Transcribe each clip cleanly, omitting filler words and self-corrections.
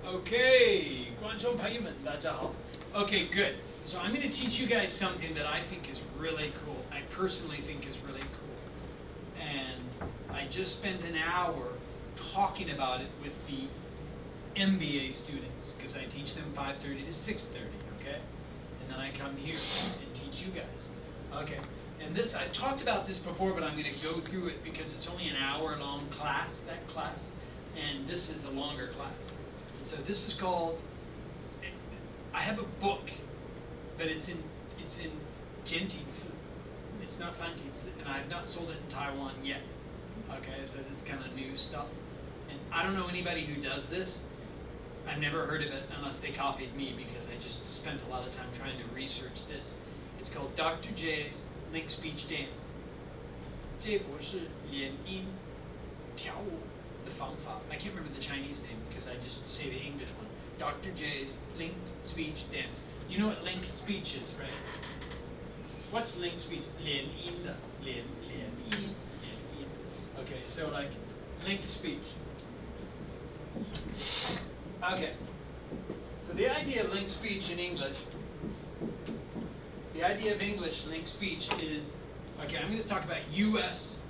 Okay, 观众朋友们，大家好. Okay, good. So I'm going to teach you guys something that I think is really cool. I personally think is really cool. And I just spent an hour talking about it with the MBA students because I teach them 5:30 to 6:30, okay? And then I come here and teach you guys. Okay. And this, I've talked about this before, but I'm going to go through it because it's only an hour-long class, that class. And this is a longer class. And so this is called, I have a book, but it's in Gentitsu. It's not Fantitsu, and I have not sold it in Taiwan yet. Okay, so this is kind of new stuff. And I don't know anybody who does this. I've never heard of it unless they copied me because I just spent a lot of time trying to research this. It's called Dr. J's Link Speech Dance. 这不是连音跳舞的方法. I can't remember the Chinese name because I just say the English one. Dr. J's Linked Speech Dance. You know what linked speech is, right? What's linked speech? 连音的, 连音. Okay, so like linked speech. Okay. So the idea of linked speech in English, the idea of English linked speech is, okay, I'm going to talk about US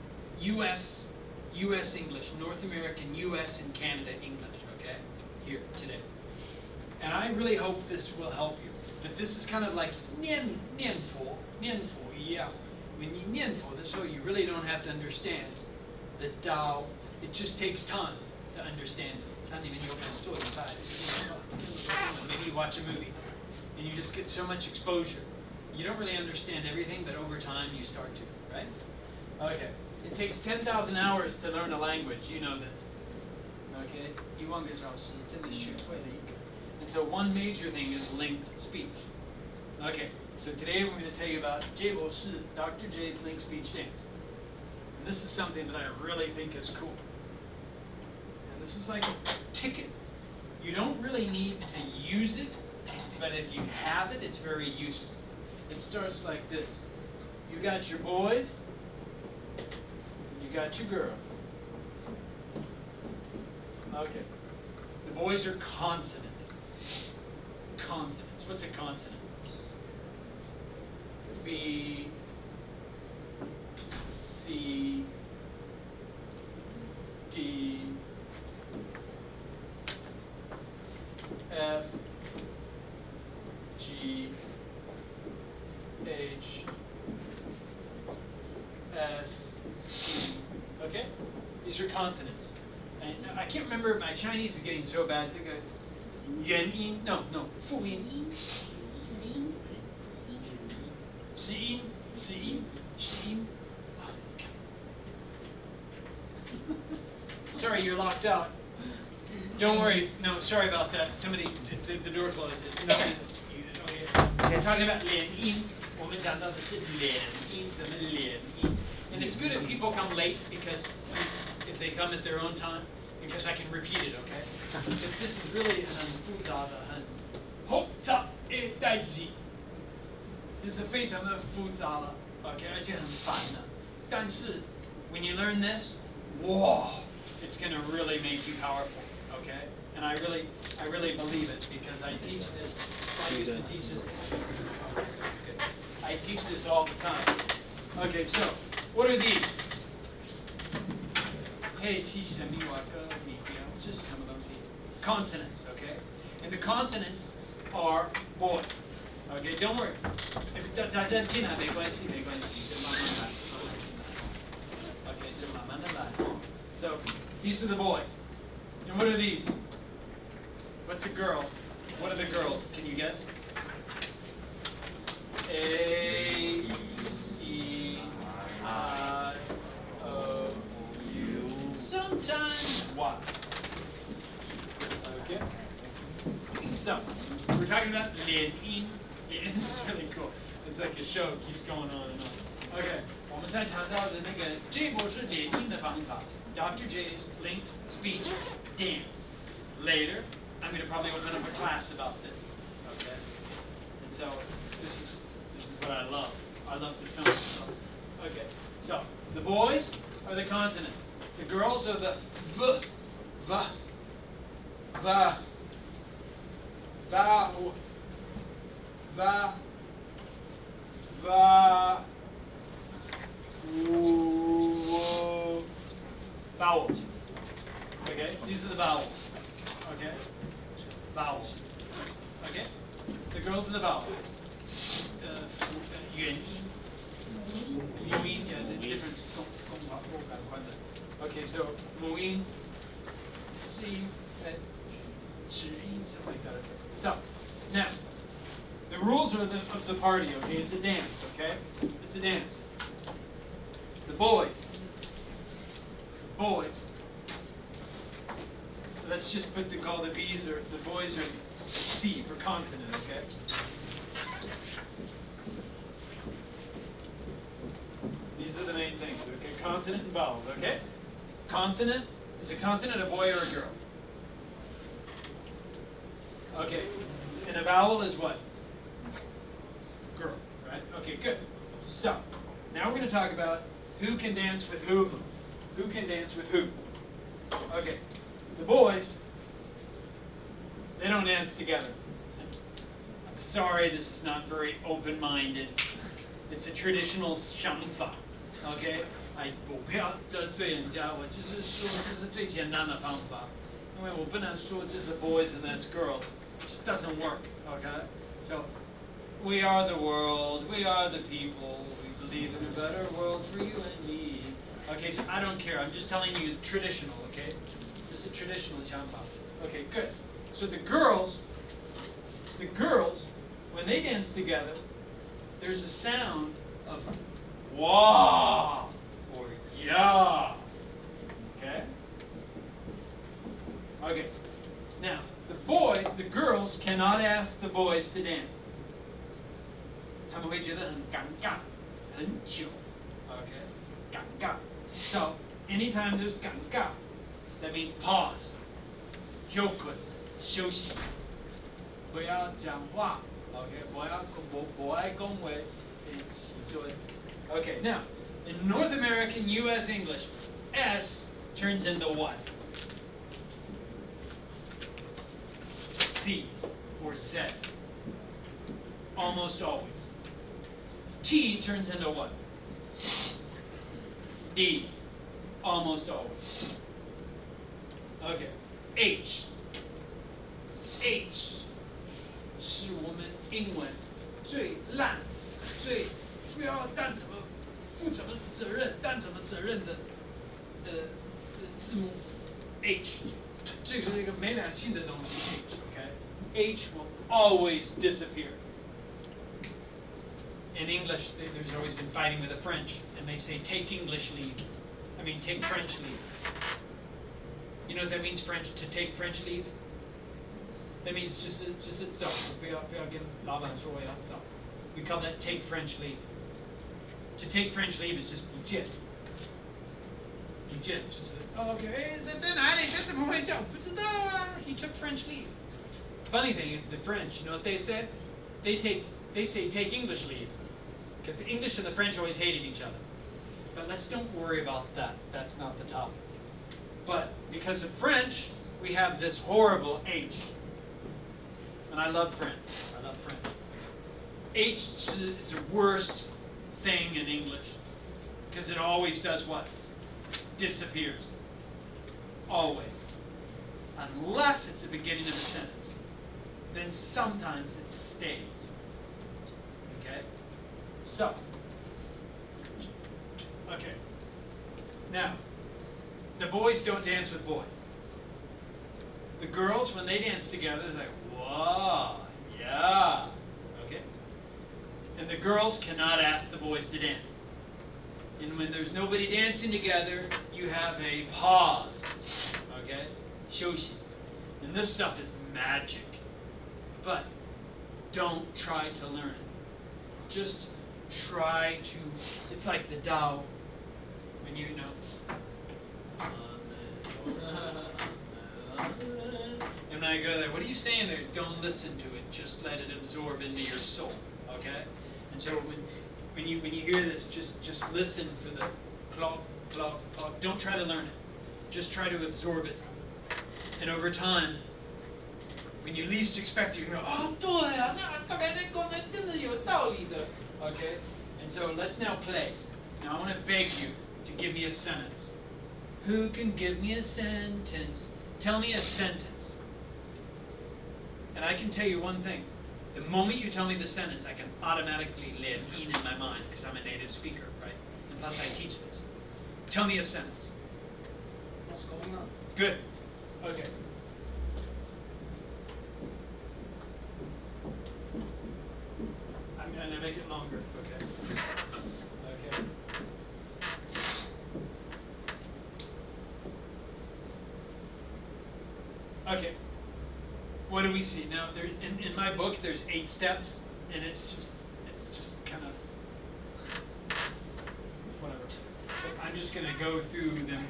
English, North American, US and Canada English, okay, here today. And I really hope this will help you. But this is kind of like 念佛一样. When you 念佛, so you really don't have to understand the Tao. It just takes time to understand it. Maybe you watch a movie and you just get so much exposure. You don't really understand everything, but over time you start to, right? Okay. It takes 10,000 hours to learn a language. You know this. Okay? 1万个小时真的学会了一个. And so one major thing is linked speech. Okay. So today we're going to tell you about Dr. J's Linked Speech Dance. And this is something that I really think is cool. And this is like a ticket. You don't really need to use it, but if you have it, it's very useful. It starts like this. You got your boys, you got your girls. Okay. The boys are consonants. Consonants. What's a consonant? B, C, D, F, G, H, S, T. Okay? These are consonants. And I can't remember, my Chinese is getting so bad. Yuan yin, no, fu yin. Ci yin. Sorry, you're locked out. Don't worry. No, sorry about that. Somebody, the door closed. It's nothing. Okay. They're talking about 连音. 我们讲到的是连音, 怎么连音. And it's good if people come late because if they come at their own time, because I can repeat it, okay? Because this is really 很复杂的, 很复杂的代志. 就是非常的复杂了, okay? 而且很烦的. 但是 when you learn this, whoa, it's going to really make you powerful, okay? And I really believe it because I teach this. I used to teach this. I teach this all the time. Okay, so what are these? Hey, this is some of those consonants, okay? And the consonants are boys. Okay, don't worry. Okay, so these are the boys. And what are these? What's a girl? What are the girls? Can you guess? A, E, I, O, U. Sometimes Y. Okay? So, we're talking about 连音. This is really cool. It's like a show. It keeps going on and on. Okay. 我们在谈到的那个这波是连音的方法. Dr. J's Linked Speech Dance. Later, I'm going to probably open up a class about this. Okay? And so, this is what I love. I love to film stuff. Okay. So, the boys are the consonants. The girls are the v, vowel, vowels. Okay, these are the vowels. Okay, vowels. Okay, the girls and the vowels. Yuan Yin, yeah, the different. Okay, so 母音、子音、指音, something like that. So, now, the rules are of the party, okay? It's a dance, okay? It's a dance. The boys, let's just call the B's or the boys are C for consonant, okay? These are the main things, okay? Consonant and vowels, okay? Consonant, is a consonant a boy or a girl? Okay, and a vowel is what? Girl, right? Okay, good. So, now we're going to talk about who can dance with whom. Who can dance with who? Okay, the boys, they don't dance together. I'm sorry, this is not very open-minded. It's a traditional 想法, okay? 我不要得罪人家，我就是说这是最简单的方法，因为我不能说这是 boys and that's girls. It just doesn't work, okay? So, we are the world, we are the people, we believe in a better world for you and me. Okay, so I don't care, I'm just telling you the traditional, okay? This is a traditional 想法. Okay, good. So the girls, when they dance together, there's a sound of wah or yeah. Okay? Okay. Now, the girls cannot ask the boys to dance. 他们会觉得很尴尬，很久。Okay? 尴尬. So, anytime there's 尴尬, that means pause. 休困，休息。不要讲话。Okay? 不爱恭维，一起做。Okay, now, in North American U.S. English, S turns into what? C or Z. Almost always. T turns into what? D. Almost always. Okay. H. H 是我们英文最烂、最不要担什么负什么责任、担什么责任的字母 H， 这是一个没良心的东西 H， okay? H will always disappear. In English, there's always been fighting with the French, and they say take English leave. I mean take French leave. You know what that means, French? To take French leave? That means 就是走，不要跟老板说我要走。We call that take French leave. To take French leave is just 不见，不见就是 okay， 在哪里？这怎么会叫？不知道啊。He took French leave. Funny thing is the French, you know what they said? They say take English leave, because the English and the French always hated each other. But let's don't worry about that. That's not the topic. But because of French, we have this horrible H. And I love French. I love French. H is the worst thing in English, because it always does what? Disappears. Always. Unless it's the beginning of a sentence. Then sometimes it stays. Okay? So. Okay. Now, the boys don't dance with boys. The girls, when they dance together, it's like, whoa, yeah. Okay? And the girls cannot ask the boys to dance. And when there's nobody dancing together, you have a pause. Okay? Shoshi. And this stuff is magic. But don't try to learn it. Just try to, it's like the Tao. When you know. And when I go there, what are you saying there? Don't listen to it. Just let it absorb into your soul. Okay? And so when you hear this, just listen for the clog, clog, clog. Don't try to learn it. Just try to absorb it. And over time, when you least expect it, you go, oh, 对啊，那大概在讲的真的有道理的. Okay? And so let's now play. Now I want to beg you to give me a sentence. Who can give me a sentence? Tell me a sentence. And I can tell you one thing. The moment you tell me the sentence, I can automatically live in my mind because I'm a native speaker, right? And plus I teach this. Tell me a sentence. What's going on? Good. Okay. I'm going to make it longer, okay? Okay. Okay. What do we see now? There, in my book, there's 8 steps, and it's just kind of whatever. But I'm just going to go through them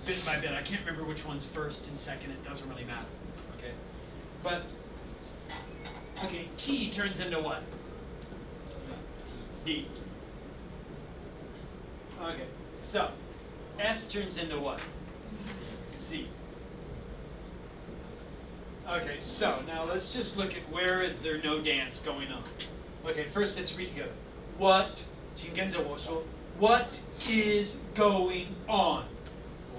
bit by bit. I can't remember which one's first and second. It doesn't really matter. Okay. But okay, T turns into what? D. Okay. So S turns into what? Z. Okay, so now let's just look at where is there no dance going on. Okay, first let's read together. What? 请跟着我说. What is going on?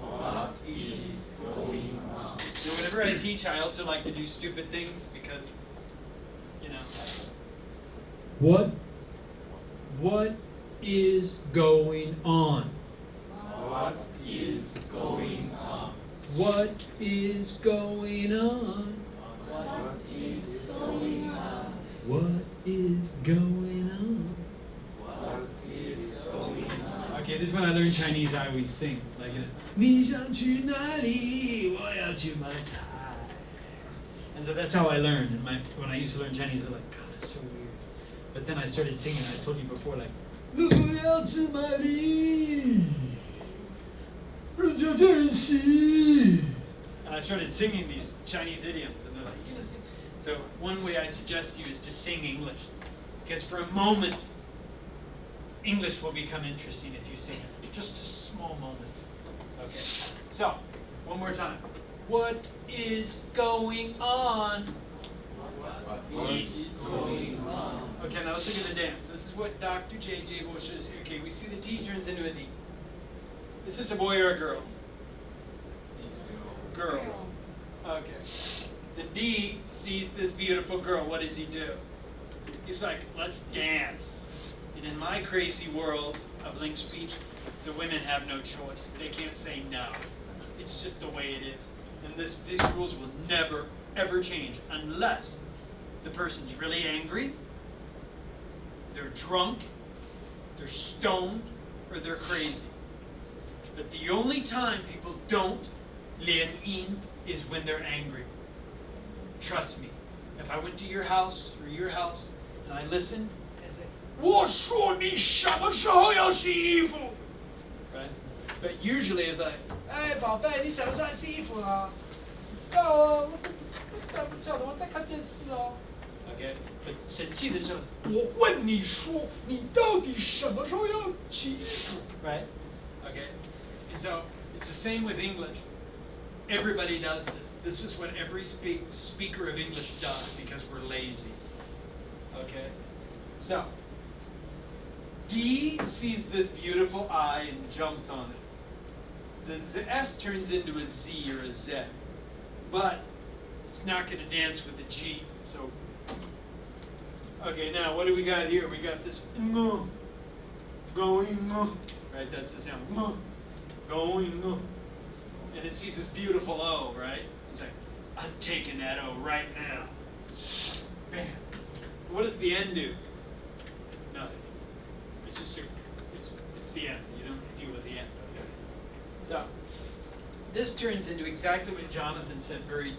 What is going on? You know, whenever I teach, I also like to do stupid things because, you know. What is going on? What is going on? What is going on? What is going on? What is going on? What is going on? Okay, this is when I learn Chinese, I always sing. Like, you know, 你想去哪里？我要去买菜. And so that's how I learned. And when I used to learn Chinese, I was like, God, that's so weird. But then I started singing. I told you before, like, 我要去哪里？ And I started singing these Chinese idioms, and they're like, you gonna sing? So one way I suggest you is to sing English, because for a moment, English will become interesting if you sing it. Just a small moment. Okay. So one more time. What is going on? What is going on? Okay, now let's look at the dance. This is what Dr. J.J. Bush is. Okay, we see the T turns into a D. This is a boy or a girl? Girl. Okay. The D sees this beautiful girl. What does he do? He's like, let's dance. And in my crazy world of link speech, the women have no choice. They can't say no. It's just the way it is. And these rules will never, ever change unless the person's really angry, they're drunk, they're stoned, or they're crazy. But the only time people don't lian in is when they're angry. Trust me. If I went to your house or your house and I listened and said, 我说你什么时候要洗衣服? Right? But usually it's like, 哎，宝贝，你什么时候洗衣服啊？不知道啊，不知道的，我在看电视哦。Okay? But 生气的时候，我问你说，你到底什么时候要洗衣服? Right? Okay? And so it's the same with English. Everybody does this. This is what every speaker of English does because we're lazy. Okay? So, D sees this beautiful I and jumps on it. The S turns into a Z or a Z. But it's not going to dance with the G. So, okay, now what do we got here? We got this going, right? That's the sound. Going, and it sees this beautiful O, right? It's like, I'm taking that O right now. Bam. What does the N do? Nothing. It's just it's the N. You don't deal with the N. Okay. So this turns into exactly what Jonathan said very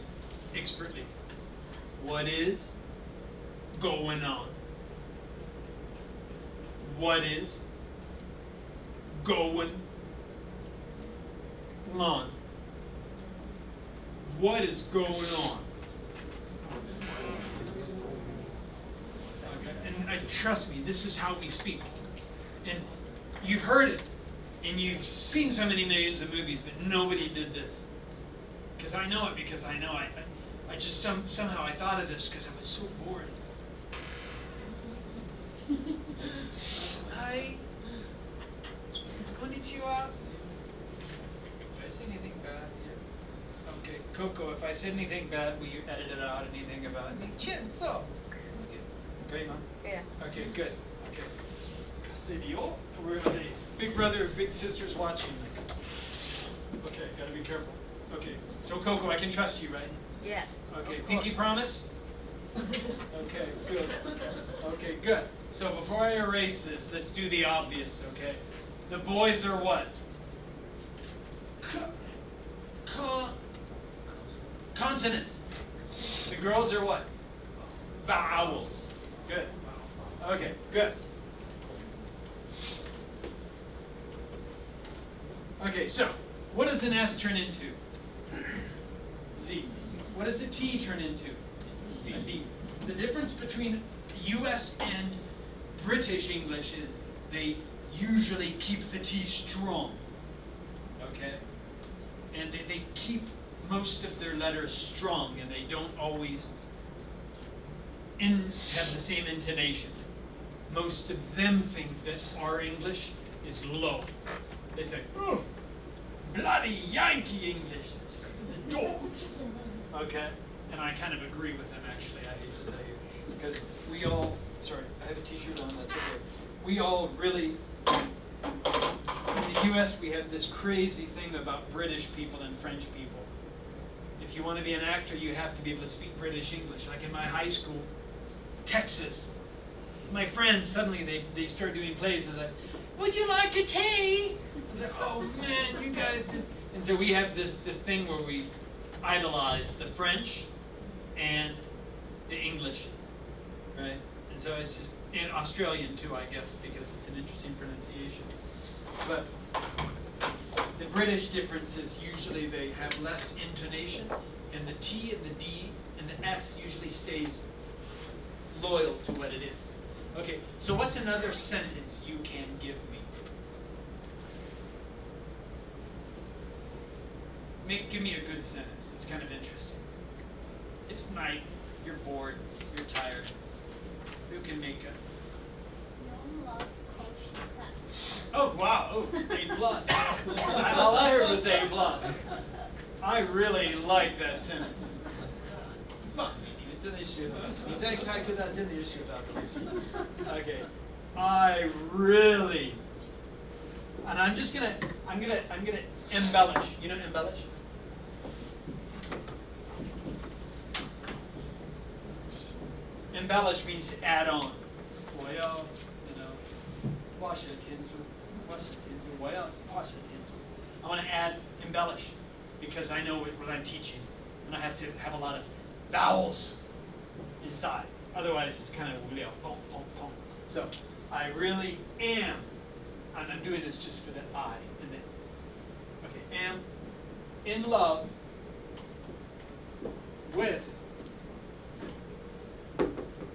expertly. What is going on? What is going on? What is going on? Okay. And trust me, this is how we speak. And you've heard it, and you've seen so many millions of movies, but nobody did this. Because I know it, because I know I somehow I thought of this because I was so bored. Hi. Konnichiwa. Did I say anything bad here? Okay, Coco, if I said anything bad, will you edit it out? Anything about me? Chinzo. Okay, Mom? Yeah. Okay, good. Okay. Kaserio. We're the big brother, big sister's watching. Okay, gotta be careful. Okay, so Coco, I can trust you, right? Yes. Okay, of pinky course. promise? Okay, good. Okay, good. So before I erase this, let's do the obvious, okay? The boys are what? Consonants. The girls are what? Vowels. Good. Okay, good. Okay, so what does an S turn into? Z. What does a T turn into? A D. The difference between US and British English is they usually keep the T strong. Okay? And they keep most of their letters strong, and they don't always have the same intonation. Most of them think that our English is low. They say, oh, bloody Yankee English, it's for the dogs. Okay? And I kind of agree with them, actually, I hate to tell you. Because we all, sorry, I have a t-shirt on, that's okay. We all really, in the US, we have this crazy thing about British people and French people. If you want to be an actor, you have to be able to speak British English. Like in my high school, Texas, my friends, suddenly they start doing plays, and they're like, would you like a tea? I was like, oh man, you guys just... And so we have this thing where we idolize the French and the English, right? And so it's just, and Australian too, I guess, because it's an interesting pronunciation. But the British difference is usually they have less intonation, and the T and the D and the S usually stays loyal to what it is. Okay, so what's another sentence you can give me? Give me a good sentence that's kind of interesting. It's night, you're bored, you're tired. Who can make a... Oh, wow, oh, A plus. All I heard was A plus. I really like that sentence. Okay, I really, and I'm gonna embellish. You know embellish? Embellish means to add on. 我要, I want to add embellish because I know what I'm teaching, and I have to have a lot of vowels inside. Otherwise, it's kind of 无聊. So, I really am, and I'm doing this just for the I and the, okay, am in love with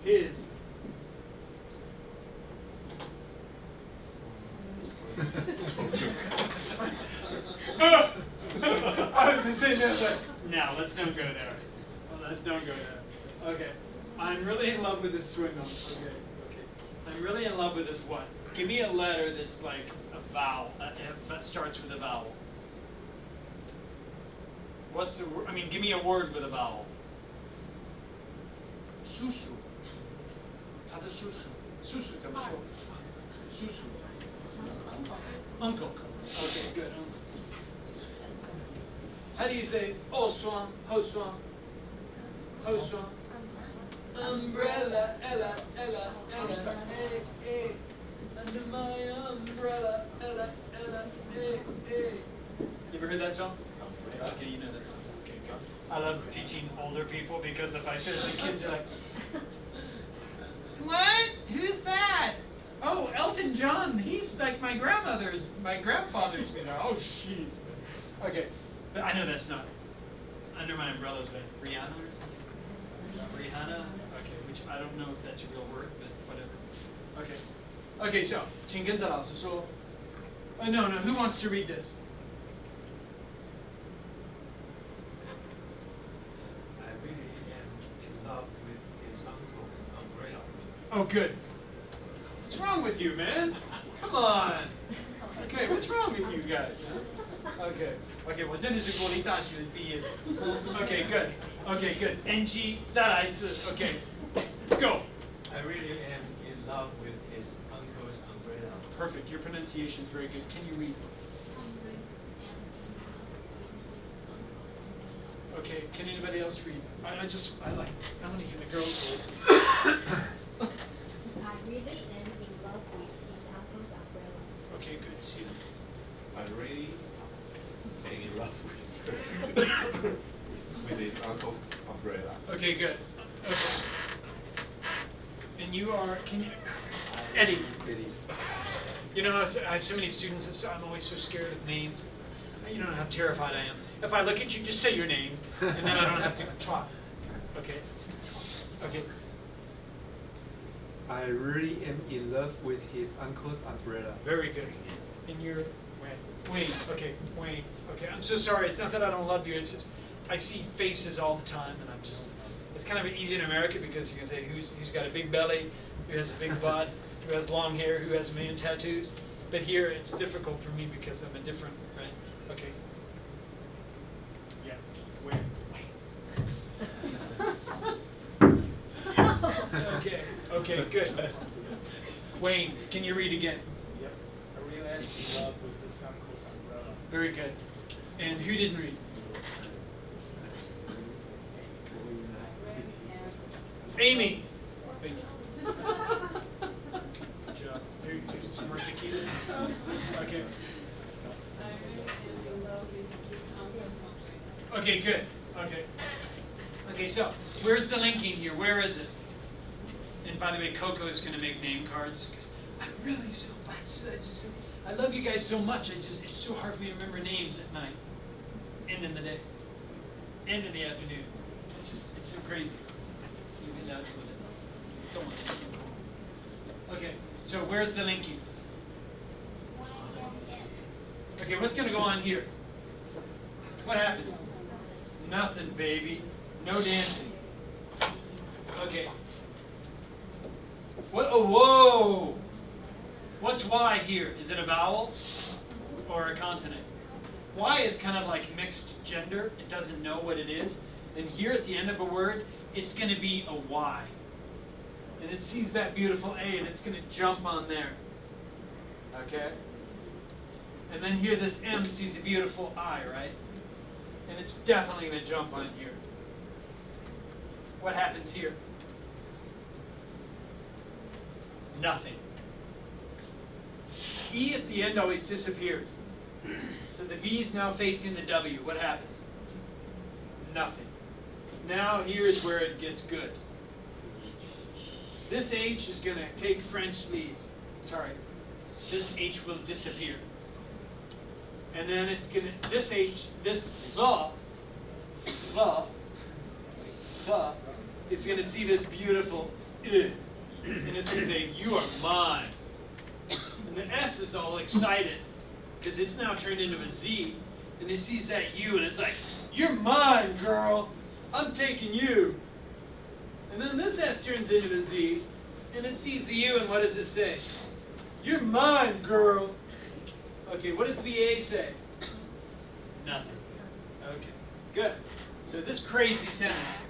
his I was just saying that, like, no, let's don't go there. Well, let's don't go there. Okay. I'm really in love with this swing on. Okay. I'm really in love with this what? Give me a letter that's like a vowel, that starts with a vowel. What's the word? I mean, give me a word with a vowel. Susu. 他的叔叔. Susu 怎么说? Susu. Uncle. Okay, good. How do you say ho swan, ho swan, ho swan? Umbrella, Ella, Ella, Ella, hey, hey. Under my umbrella, Ella, Ella, hey, hey. You ever heard that song? Okay, you know that song. Okay, good. I love teaching older people because if I say to the kids, they're like, what? Who's that? Oh, Elton John. He's like my grandfather's music. Oh, jeez. Okay, but I know that's not Under My Umbrella is what, Rihanna or something? Rihanna? Okay, which I don't know if that's a real word, but whatever. Okay. Okay, so, 请跟着老师说. Oh, no, who wants to read this? I really Oh, good. What's wrong with you, man? Come on. Okay, what's wrong with you guys? Huh? Okay. Okay, 我真的是国立大学毕业的。Okay, good. Okay, good. NG, 再来一次. Okay, go. I really am in love with his uncle's umbrella. Perfect. Your pronunciation is very good. Can you read? Okay. Can anybody else read? I want to hear the girls' voices. I really am in love with his uncle's umbrella. Okay, good. See you. I really am in love with his uncle's umbrella. Okay, good. Okay. And you are, Eddie. You know, I have so many students, and so I'm always so scared of names. You don't know how terrified I am. If I look at you, just say your name, and then I don't have to try. Okay? Okay. I really am in love with his uncle's umbrella. Very good. And you're Wayne. Okay, Wayne. Okay, I'm so sorry. It's not that I don't love you. It's just I see faces all the time, and I'm just. It's kind of easy in America because you can say who's got a big belly, who has a big butt, who has long hair, who has a million tattoos. But here it's difficult for me because I'm a different, right? Okay. Yeah. Wayne. Okay. Okay. Good. Wayne, can you read again? Yep. I really am in love with his uncle's umbrella. Very good. And who didn't read? Amy. Thank you. Good job. Here's some more tequila. Okay. Okay, good. Okay. Okay, so where's the linking here? Where is it? And by the way, Coco is going to make name cards because I'm really so I love you guys so much. It's so hard for me to remember names at night, and in the day, and in the afternoon. It's so crazy. You've been out with it. Don't want to. Okay, so where's the linking? Okay, what's going to go on here? What happens? Nothing, baby. No dancing. Okay. What? Oh, whoa! What's Y here? Is it a vowel or a consonant? Y is kind of like mixed gender. It doesn't know what it is. And here at the end of a word, it's going to be a Y. And it sees that beautiful A and it's going to jump on there. Okay? And then here this M sees a beautiful I, right? And it's definitely going to jump on here. What happens here? Nothing. E at the end always disappears. So the V is now facing the W. What happens? Nothing. Now here's where it gets good. This H is going to take French leave. Sorry. This H will disappear. And then it's going to, this H, this the, is going to see this beautiful I. And it's going to say, you are mine. And the S is all excited because it's now turned into a Z. And it sees that U and it's like, you're mine, girl. I'm taking you. And then this S turns into a Z and it sees the U and what does it say? You're mine, girl. Okay, what does the A say? Nothing. Okay, good. So this crazy sentence,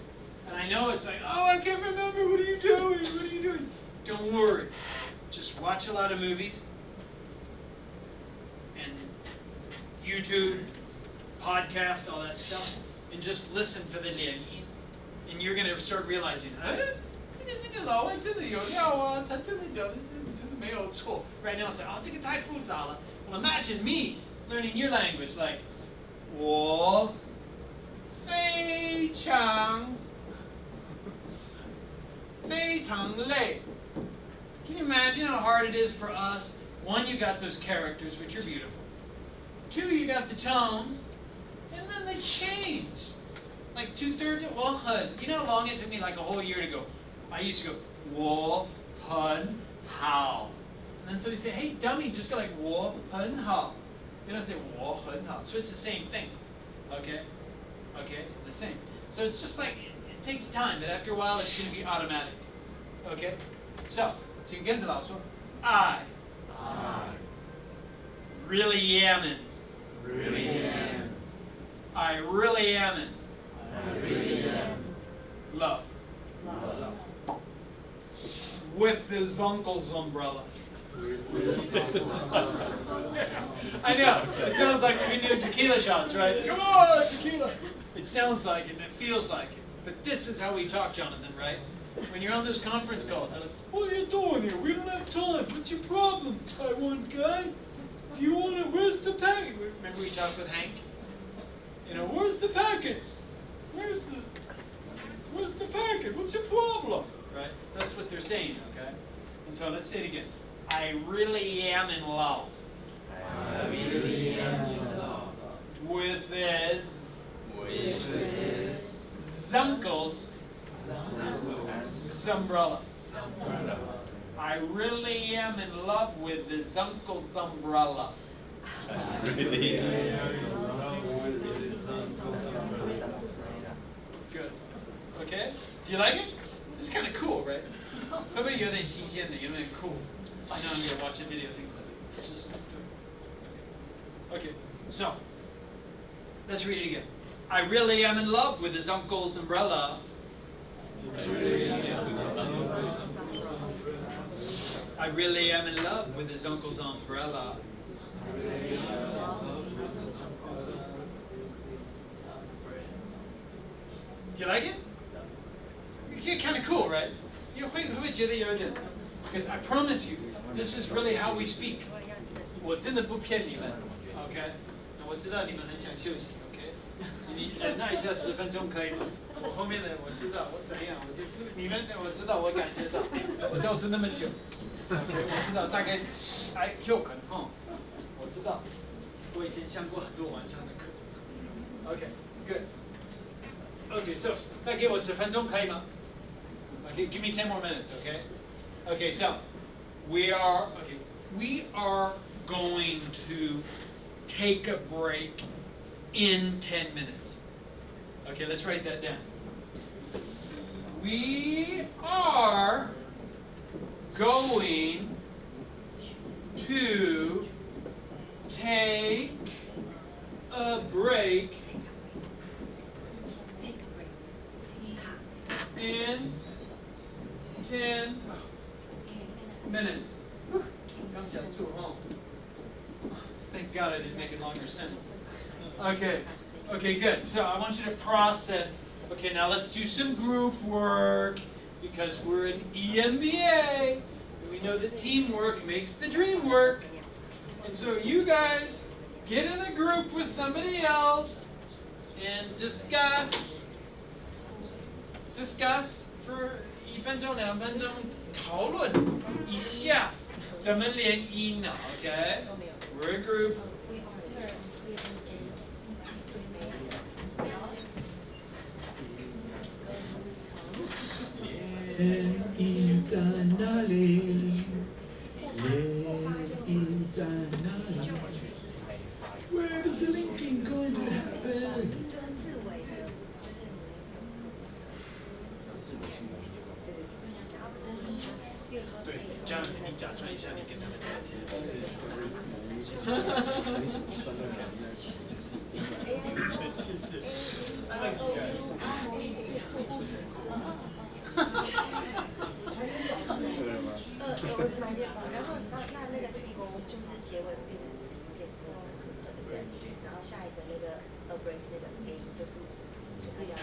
and I know it's like, oh, I can't remember, what are you doing? What are you doing? Don't worry. Just watch a lot of movies and YouTube, podcast, all that stuff, and just listen for the lian. And you're going to start realizing, right now it's like, 这个太复杂了. Well, imagine me learning your language, like, 我非常累. Can you imagine how hard it is for us? One, you got those characters, which are beautiful. Two, you got the tones, and then they change. Like 2/3, 我很. You know how long it took me, like a whole year to go? I used to go, 我很好. And then somebody say, hey, dummy, just go like, 我很好. You don't say, 我很好. So it's the same thing. Okay? Okay? The same. So it's just like, it takes time, but after a while it's going to be automatic. Okay? So，请跟着老师说 I really am in. I really am in love with his uncle's umbrella. I know, it sounds like we're doing tequila shots, right? Come on, tequila! It sounds like it and it feels like it. But this is how we talk, Jonathan, right? When you're on those conference calls, they're like, what are you doing here? We don't have time. What's your problem, Taiwan guy? Do you want to, where's the package? Remember we talked with Hank? You know, where's the package? Where's the package? What's your problem? Right? That's what they're saying, okay? And so let's say it again. I really am in love. I really am in love With his with his uncle's umbrella. umbrella. I really am in love with his uncle's umbrella. Good. Okay? Do you like it? It's kind of cool, right? 会不会有点新鲜的？有点 cool? I know I'm gonna watch a video thing, but it's just okay. So let's read it again. I really am in love with his uncle's umbrella. I really am in love with his uncle's umbrella. Do you like it? You get kind of cool, right? You会觉得有点 because I promise you, this is really how we speak. 我真的不骗你们 ，OK？ 我知道你们很想休息 ，OK？ 你忍耐一下10分钟可以吗？我后面的我知道我怎样，我就你们我知道我感觉到，我教书那么久 ，OK？ 我知道大概IQ 可能哈，我知道，我以前上过很多晚上的课 ，OK？Good。Okay, so 再给我10分钟可以吗？ Okay, give me 10 more minutes, okay? Okay, so we are going to take a break in 10 minutes. Okay, let's write that down. We are going to take a break in 10 minutes. Thank God I didn't make a longer sentence. Okay, good. So I want you to process. Okay, now let's do some group work because we're an EMBA. And we know that teamwork makes the dream work. And so you guys get in a group with somebody else and discuss for 1分钟2分钟讨论一下怎么连音呢 ？Okay, we're a group. 连音在哪里？连音在哪里 ？Where is the linking going to happen？ 对，这样你假装一下，你跟他们聊天。谢谢。I like you guys. 然后那个地沟就是结尾变成词音变成对不对？然后下一个那个break 那个 A 就是不要音。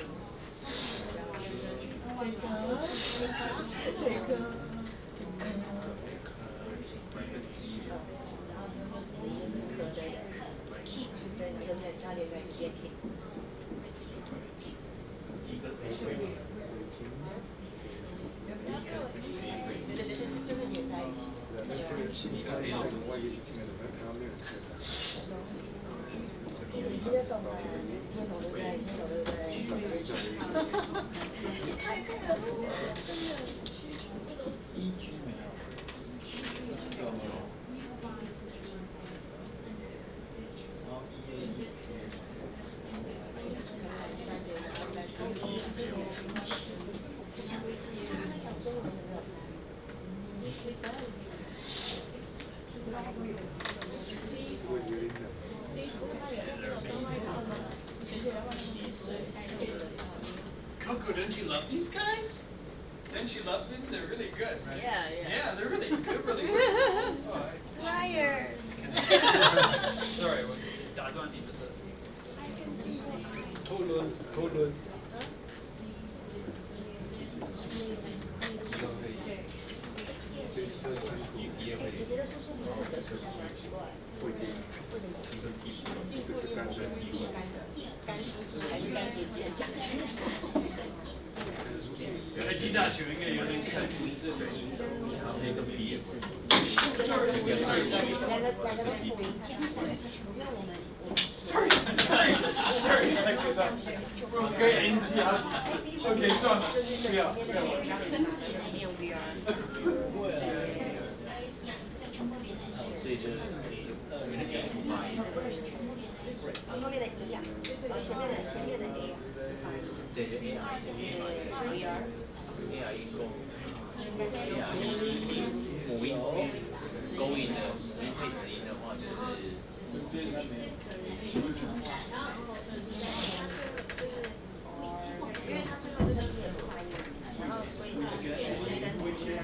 cool. Don't you love these guys? Don't you love them? They're really good, right? Yeah. Yeah, they're really good. Oh, Liar. sorry, what is it? 打断你的。 I can see your eyes. 偷伦，偷伦。哎，姐姐的叔叔不是你的叔叔吗？奇怪，不一定，为什么？义父义父义母干叔叔还是干姐姐？讲清楚。科技大学应该有点客气。那个毕业生。两个都不一样。那我们 Sorry, sorry, okay, NG out. Okay, 算了，不要。所以就是后面的一呀，然后前面的 A 是发音。对，就 VR。 母音勾音的母音配子音的话，就是因为它最后这个 E 很发音，然后所以它 S 跟 T 啊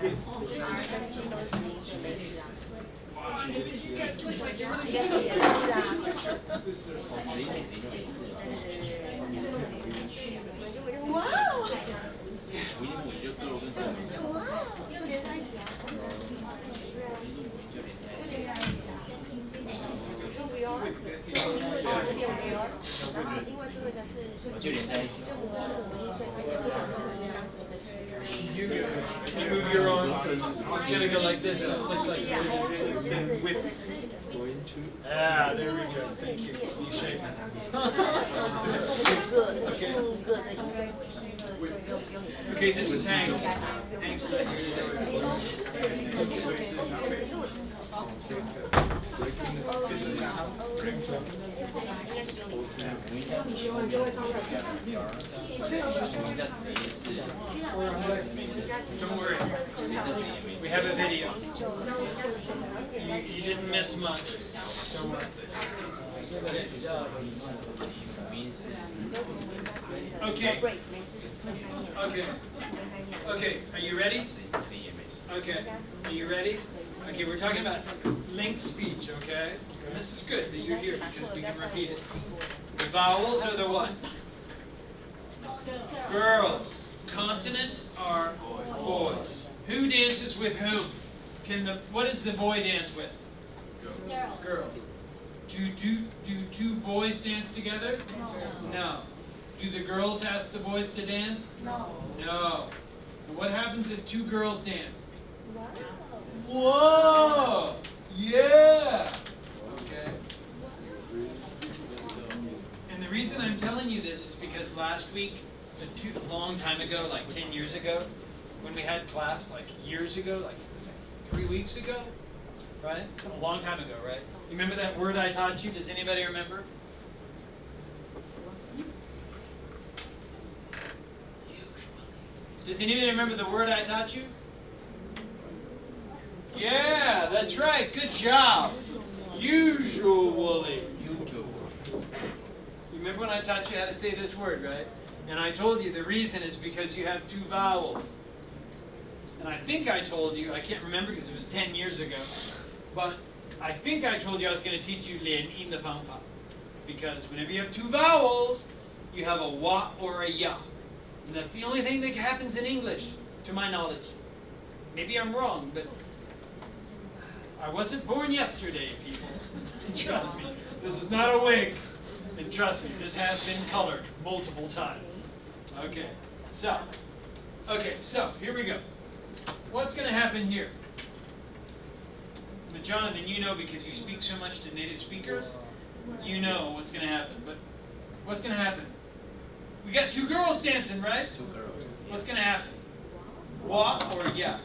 ，R 跟 G 都是子音，就类似啊。 Wow, you guys look like you're really 也是 serious. 啊。子音配子音就没事，哇哦！母音母音就各路跟各路。哇哦！就连在一起啊。对啊。就连在一起啊。就 VR，就变 VR，然后因为最后一个是就连在一起。就母音，所以它就会有一样子的。 You move your arm. It's gonna go like this. It looks like then whip. Going to. Ah, there we go. Thank you. You saved me. Okay, this is Hank. Hank's not Don't worry. We have a video. You didn't miss much. Don't worry. Okay. Okay. Okay. Are you ready? Okay. Are you ready? Okay, we're talking about linked speech, okay? And this is good that you're here because we can repeat it. The vowels are the what? Girls. Consonants are boys. Who dances with whom? What does the boy dance with? Girls. Do two boys dance together? No. Do the girls ask the boys to dance? No. No. And what happens if two girls dance? Whoa! Yeah! Okay. And the reason I'm telling you this is because last week, a long time ago, like 10 years ago, when we had class, like years ago, like it was like 3 weeks ago, right? It's a long time ago, right? You remember that word I taught you? Does anybody remember? Does anybody remember the word I taught you? Yeah, that's right. Good job. Usually. You remember when I taught you how to say this word, right? And I told you the reason is because you have two vowels. And I think I told you, I can't remember because it was 10 years ago, but I think I told you I was going to teach you 连音的方法. Because whenever you have two vowels, you have a wa or a ya. And that's the only thing that happens in English, to my knowledge. Maybe I'm wrong, but I wasn't born yesterday, people. Trust me. This is not a wig. And trust me, this has been colored multiple times. Okay, so here we go. What's going to happen here? But Jonathan, you know because you speak so much to native speakers, you know what's going to happen. But what's going to happen? We got two girls dancing, right? Two girls. What's going to happen? Wa or ya?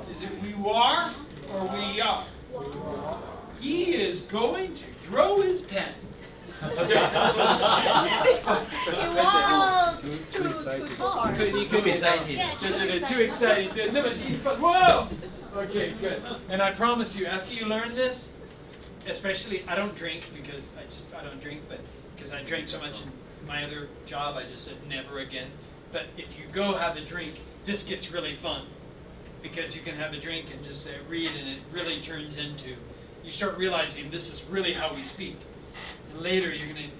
Is it we are or we are? He is going to throw his pen. Too excited. Too exciting. Never seen fun. Whoa! Okay, good. And I promise you, after you learn this, especially I don't drink because I don't drink, but because I drank so much my other job, I just said never again. But if you go have a drink, this gets really fun. Because you can have a drink and just say, read, and it really turns into, you start realizing this is really how we speak. And later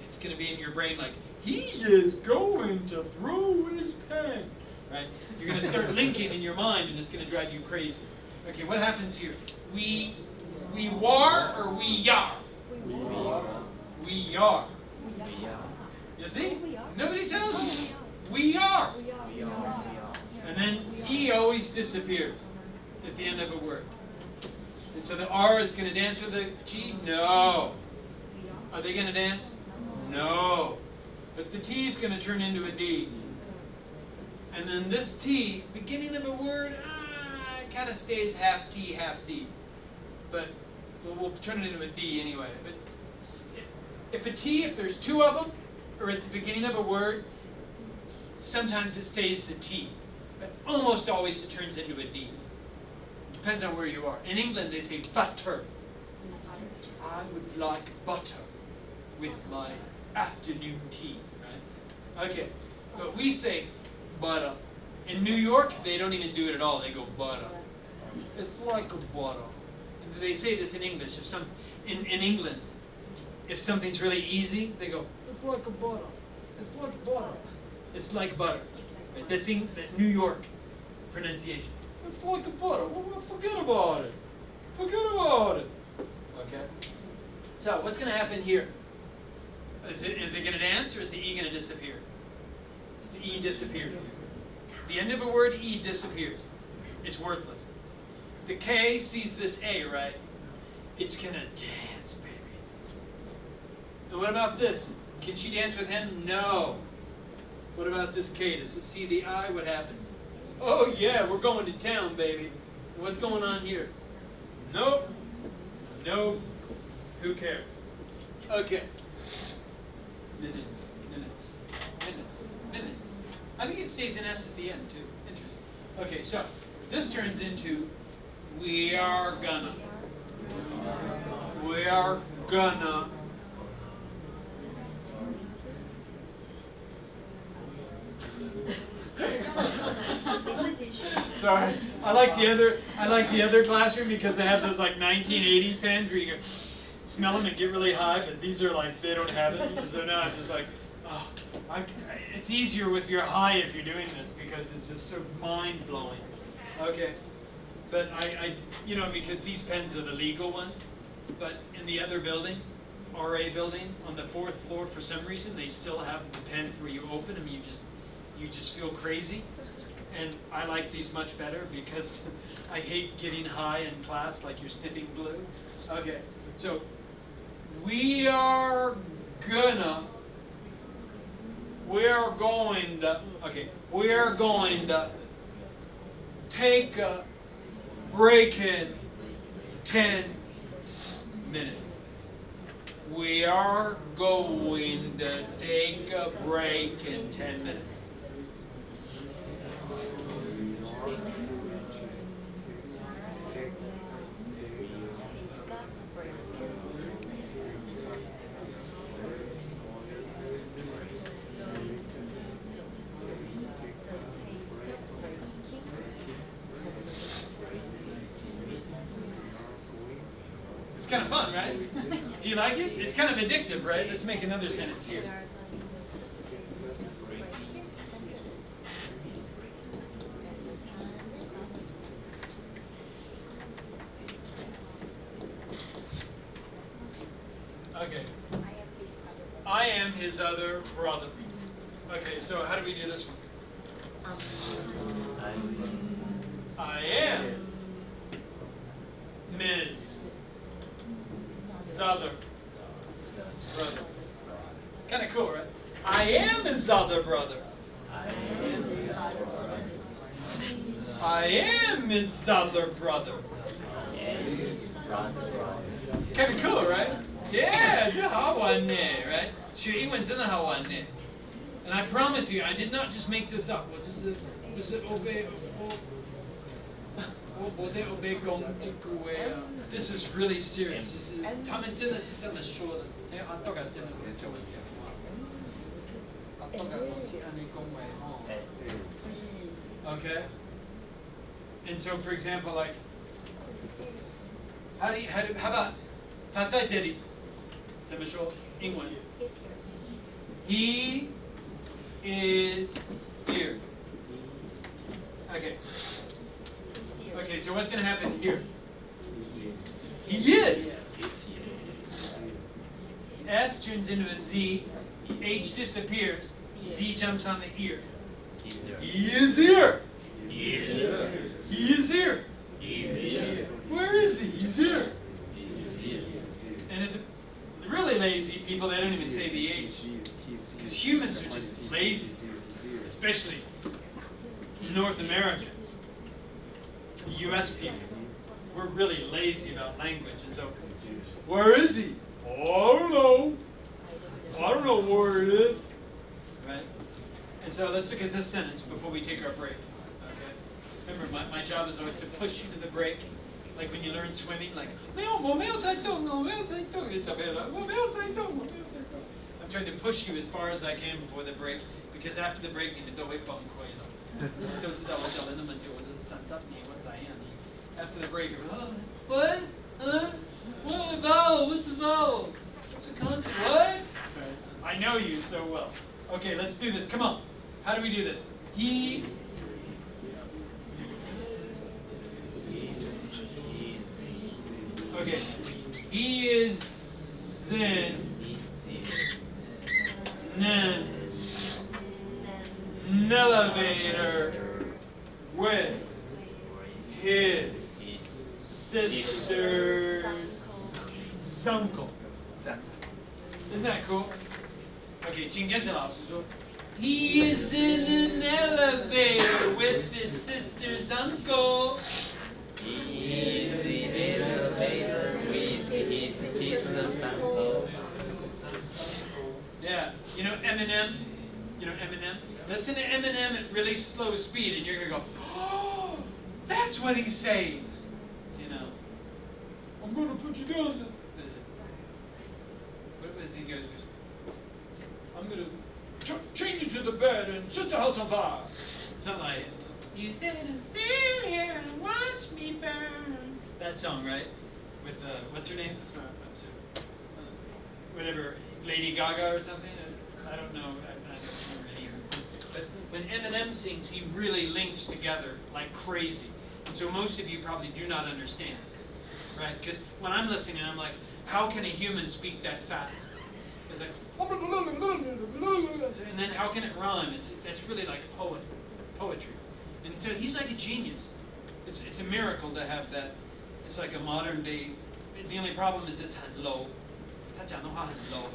it's gonna be in your brain like, he is going to throw his pen, right? You're gonna start linking in your mind, and it's gonna drive you crazy. Okay, what happens here? We war or we yar? We yar. You see? Nobody tells you. We are. And then E always disappears at the end of a word. And so the R is going to dance with the G? No. Are they going to dance? No. But the T is going to turn into a D. And then this T, beginning of a word, kind of stays half T, half D. But we'll turn it into a D anyway. But if a T, if there's two of them, or it's the beginning of a word, sometimes it stays the T. But almost always it turns into a D. Depends on where you are. In England they say butter. I would like butter with my afternoon tea, right? Okay, but we say butter. In New York they don't even do it at all. They go butter. It's like a butter. And they say this in English. In England, if something's really easy, they go, it's like a butter. It's like butter. It's like butter. Right? That's in the New York pronunciation. It's like a butter. Well, forget about it. Forget about it. Okay? So, what's going to happen here? Is it going to dance, or is the E going to disappear? The E disappears. The end of a word, E disappears. It's worthless. The K sees this A, right? It's going to dance, baby. And what about this? Can she dance with him? No. What about this K? Does it see the I? What happens? Oh yeah, we're going to town, baby. What's going on here? Nope. Nope. Who cares? Okay. Minutes, minutes, minutes, minutes. I think it stays in S at the end too. Interesting. Okay, so this turns into we are gonna. We are gonna. Sorry, I like the other classroom because they have those like 1980 pens where you can smell them and get really high, but these are like they don't have it. So now I'm just like, oh, it's easier with your high if you're doing this because it's just so mind blowing. Okay, but I because these pens are the legal ones, but in the other building, RA building on the 4th floor, for some reason they still have the pens where you open them, you just feel crazy. And I like these much better because I hate getting high in class like you're sniffing glue. Okay, so we are going to take a break in 10 minutes. We are going to take a break in 10 minutes. It's kind of fun, right? Do you like it? It's kind of addictive, right? Let's make another sentence here. Okay. I am his other brother. Okay, so how do we do this one? I am Ms. Other brother. Kind of cool, right? I am his other brother. I am his other brother. Kind of cool, right? Yeah, 就好玩呢, right? 学英文真的好玩呢. And I promise you, I did not just make this up. 我就是不是 obey. This is really serious. 就是他们真的是这么说的。哎，阿豆哥真的会叫我讲话。不敢往起按那恭维哦。Okay. And so, for example, like, how about 他在这里怎么说英文 He is here. Okay. Okay, so what's going to happen here? He is. S turns into a Z. H disappears. Z jumps on the ear. He is here. He is here. Where is he? He's here. And the really lazy people, they don't even say the H. Because humans are just lazy. Especially North Americans. US people. We're really lazy about language. And so, where is he? Oh, I don't know. I don't know where it is. Right? And so let's look at this sentence before we take our break. Okay? Remember, my job is always to push you to the break. Like when you learn swimming, like, I'm trying to push you as far as I can before the break, because after the break, 你们都会崩溃了。都知道我讲了那么久，我就是想着你，我怎样你。After the break, what? What a vowel? What's a vowel? What's a consonant? What? I know you so well. Okay, let's do this. Come on. How do we do this? He. Okay. He is in an elevator with his sister's uncle. Isn't that cool? Okay, 请跟着老师说 He is in an elevator with his sister's uncle. He is in an elevator with his sister's uncle. Yeah, you know Eminem? You know Eminem? Listen to Eminem at really slow speed and you're going to go, oh, that's what he's saying. You know, I'm going to put you down. What does he go? I'm going to chain you to the bed and set the house on fire. Something like, you said to sit here and watch me burn. That song, right? With, what's her name? Whatever, Lady Gaga or something? I don't know. I don't remember any of them. But when Eminem sings, he really links together like crazy. And so most of you probably do not understand, right? Because when I'm listening, I'm like, how can a human speak that fast? It's like, and then how can it rhyme? It's really like poetry. And so he's like a genius. It's a miracle to have that. It's like a modern day. The only problem is it's low. 他讲的话很 low.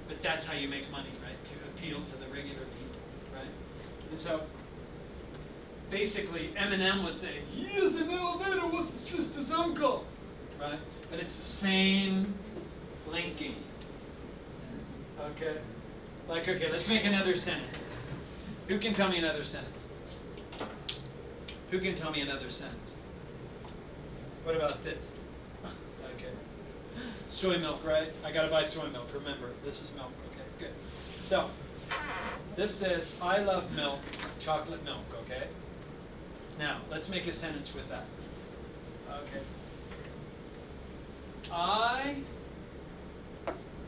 But that's how you make money, right? To appeal to the regular people, right? And so, basically, Eminem would say, he is in an elevator with his sister's uncle, right? But it's the same linking. Okay? Like, okay, let's make another sentence. Who can tell me another sentence? Who can tell me another sentence? What about this? Okay. Soy milk, right? I gotta buy soy milk. Remember, this is milk. Okay, good. So, this says, I love milk, chocolate milk, okay? Now, let's make a sentence with that. Okay. I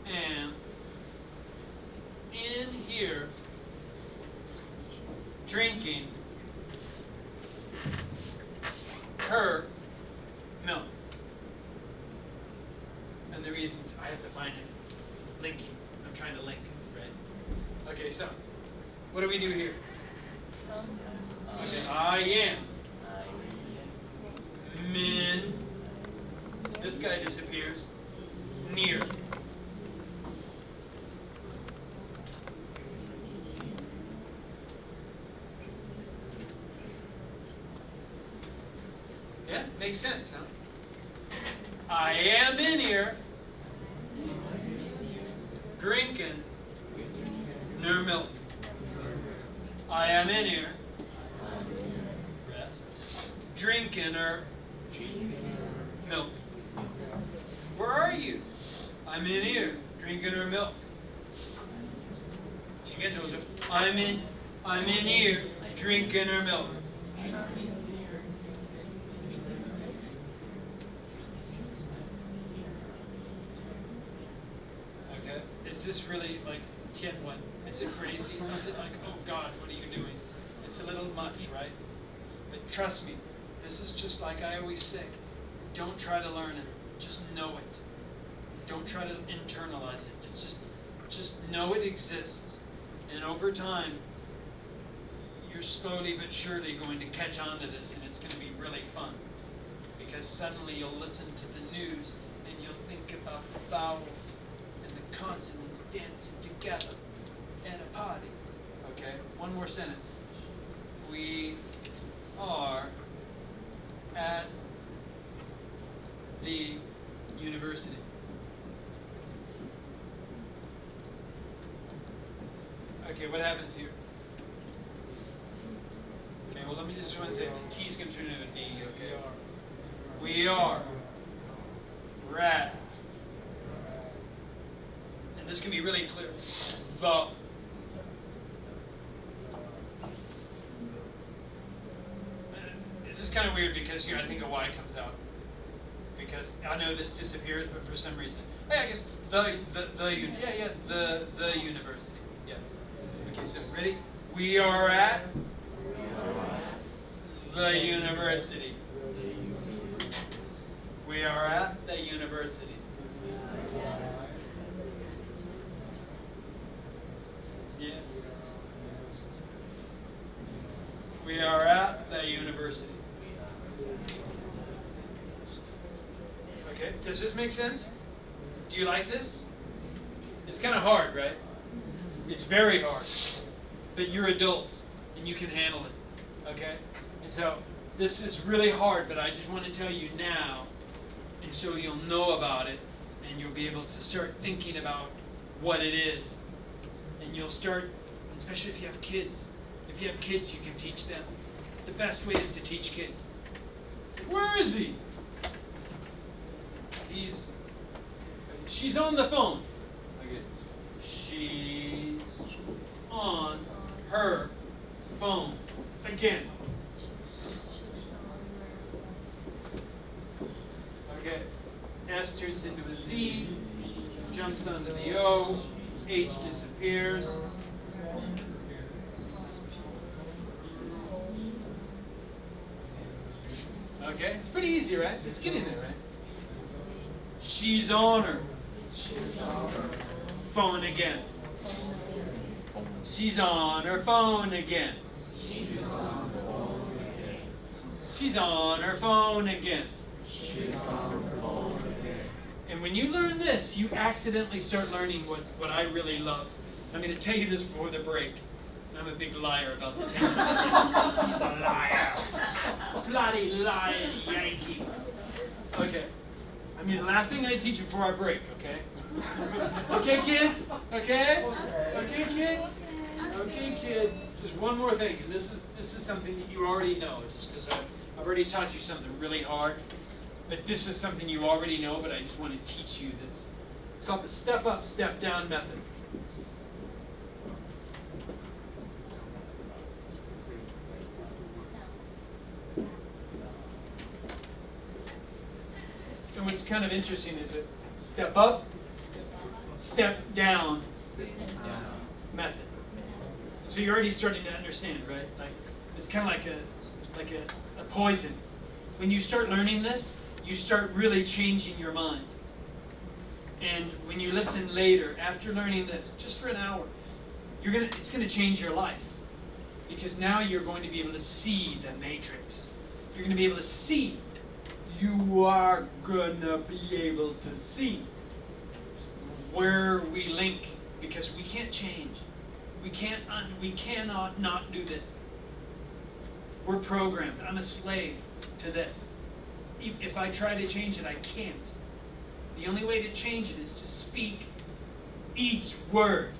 am in here drinking her milk. And the reasons I have to find it. Linking. I'm trying to link, right? Okay, so what do we do here? Okay, I am. Min. This guy disappears. Near. Yeah, makes sense, huh? I am in here drinking her milk. I am in here rest, drinking her milk. Where are you? I'm in here drinking her milk. 请 Again, so I'm in here drinking her milk. Okay. Is this really like Tian Wen? Is it crazy? Is it like, oh God, what are you doing? It's a little much, right? But trust me, this is just like I always say. Don't try to learn it. Just know it. Don't try to internalize it. Just know it exists. And over time, you're slowly but surely going to catch on to this, and it's going to be really fun. Because suddenly you'll listen to the news, and you'll think about the vowels and the consonants dancing together at a party. Okay? One more sentence. We are at the university. Okay, what happens here? Okay, well let me just one second. T's going to turn into a D, okay? We are. We're at. And this can be really clear. The. This is kind of weird because here I think a Y comes out. Because I know this disappears, but for some reason. Hey, I guess the university. Yeah. Okay, so ready? We are at the university. We are at the university. Yeah. We are at the university. Okay, does this make sense? Do you like this? It's kind of hard, right? It's very hard. But you're adults, and you can handle it, okay? And so, this is really hard, but I just want to tell you now, and so you'll know about it, and you'll be able to start thinking about what it is. And you'll start, especially if you have kids. If you have kids, you can teach them. The best way is to teach kids. Say, where is he? She's on the phone. Okay. She's on her phone. Again. Okay. S turns into a Z, jumps onto the O, H disappears. Okay, it's pretty easy, right? It's getting there, right? She's on her phone again. She's on her phone again. She's on her phone again. And when you learn this, you accidentally start learning what I really love. I'm going to tell you this before the break. I'm a big liar about the time. He's a liar. Bloody lying Yankee. Okay. I mean, the last thing I teach you before I break, okay? Okay, kids? Okay? Okay, kids? Okay, kids. There's one more thing, and this is something that you already know, just because I've already taught you something really hard. But this is something you already know, but I just want to teach you this. It's called the step up, step down method. And what's kind of interesting is a step up, step down method. So you're already starting to understand, right? Like it's kind of like a poison. When you start learning this, you start really changing your mind. And when you listen later, after learning this, just for an hour, it's gonna change your life. Because now you're going to be able to see the matrix. You're going to be able to see. You are gonna be able to see where we link, because we can't change. We cannot not do this. We're programmed. I'm a slave to this. If I try to change it, I can't. The only way to change it is to speak each word.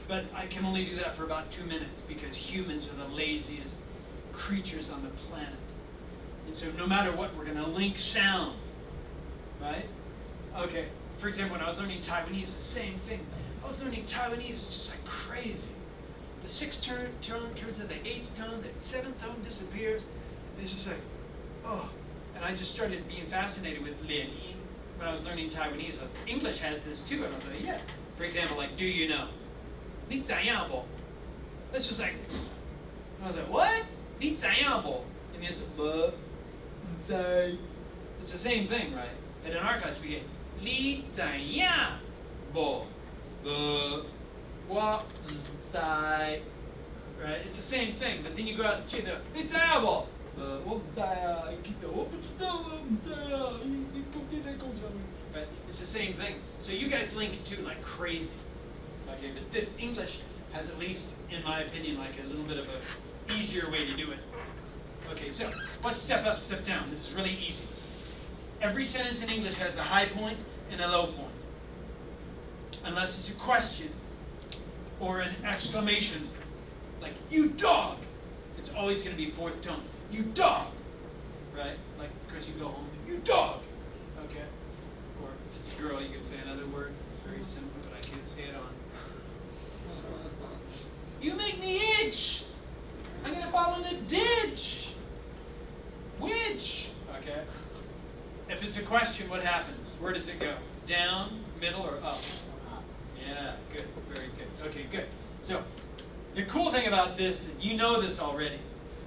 But I can only do that for about 2 minutes because humans are the laziest creatures on the planet. And so no matter what, we're going to link sounds, right? Okay, for example, when I was learning Taiwanese, the same thing. I was learning Taiwanese, it's just like crazy. The sixth tone turns into the eighth tone, the seventh tone disappears. And it's just like, oh. And I just started being fascinated with Lian Yin when I was learning Taiwanese. English has this too. And I was like, yeah. For example, like, do you know? 你怎样不? That's just like, I was like, what? 你怎样不? And the answer, 不知. It's the same thing, right? But in our class we get 你怎样不? 我不知. Right? It's the same thing, but then you go out the street and they're, 你怎样不? 我不知啊，我不知道，我不知啊，你跟我讲。Right? It's the same thing. So you guys link too like crazy. Okay, but this English has, at least in my opinion, like a little bit of a easier way to do it. Okay, so what's step up, step down? This is really easy. Every sentence in English has a high point and a low point. Unless it's a question or an exclamation, like, you dog! It's always going to be fourth tone. You dog! Right? Like, of course, you go home, you dog! Okay? Or if it's a girl, you can say another word. It's very simple, but I can't say it on. You make me itch! I'm going to fall in a ditch! Which? Okay? If it's a question, what happens? Where does it go? Down, middle, or up? Yeah, good, very good. Okay, good. So, the cool thing about this, you know this already,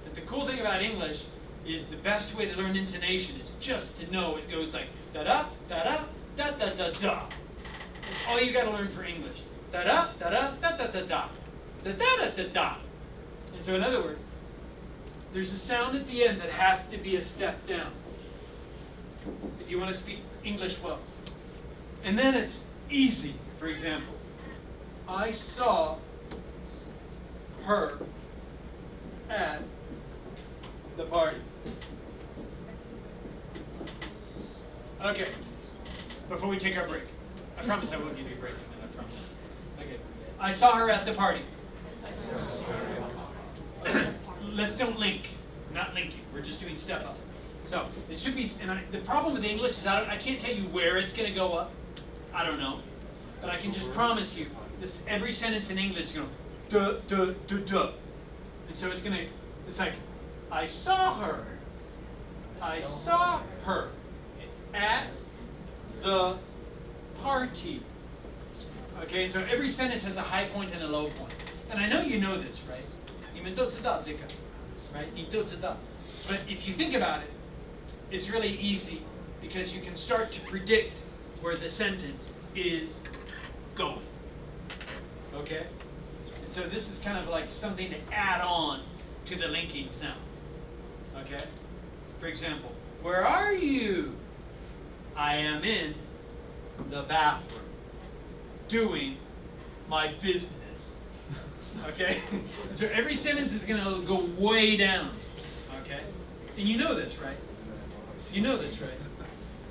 but the cool thing about English is the best way to learn intonation is just to know it goes like da-da, da-da, da-da-da-da. That's all you gotta learn for English. Da-da, da-da, da-da-da-da. Da-da-da-da-da. And so in other words, there's a sound at the end that has to be a step down if you want to speak English well. And then it's easy. For example, I saw her at the party. Okay, before we take our break. I promise I will give you a break in a minute, I promise. Okay, I saw her at the party. Okay. Let's don't link, not linking. We're just doing step up. So it should be. And the problem with English is I can't tell you where it's going to go up. I don't know, but I can just promise you this. Every sentence in English is going duh duh duh duh, and so it's gonna. It's like I saw her. I saw her at the party. Okay, so every sentence has a high point and a low point, and I know you know this, right? 你们都知道这个 right? 你都知道. But if you think about it, it's really easy because you can start to predict where the sentence is going. Okay? And so this is kind of like something to add on to the linking sound. Okay? For example, where are you? I am in the bathroom doing my business. Okay? And so every sentence is going to go way down. Okay? And you know this, right? You know this, right?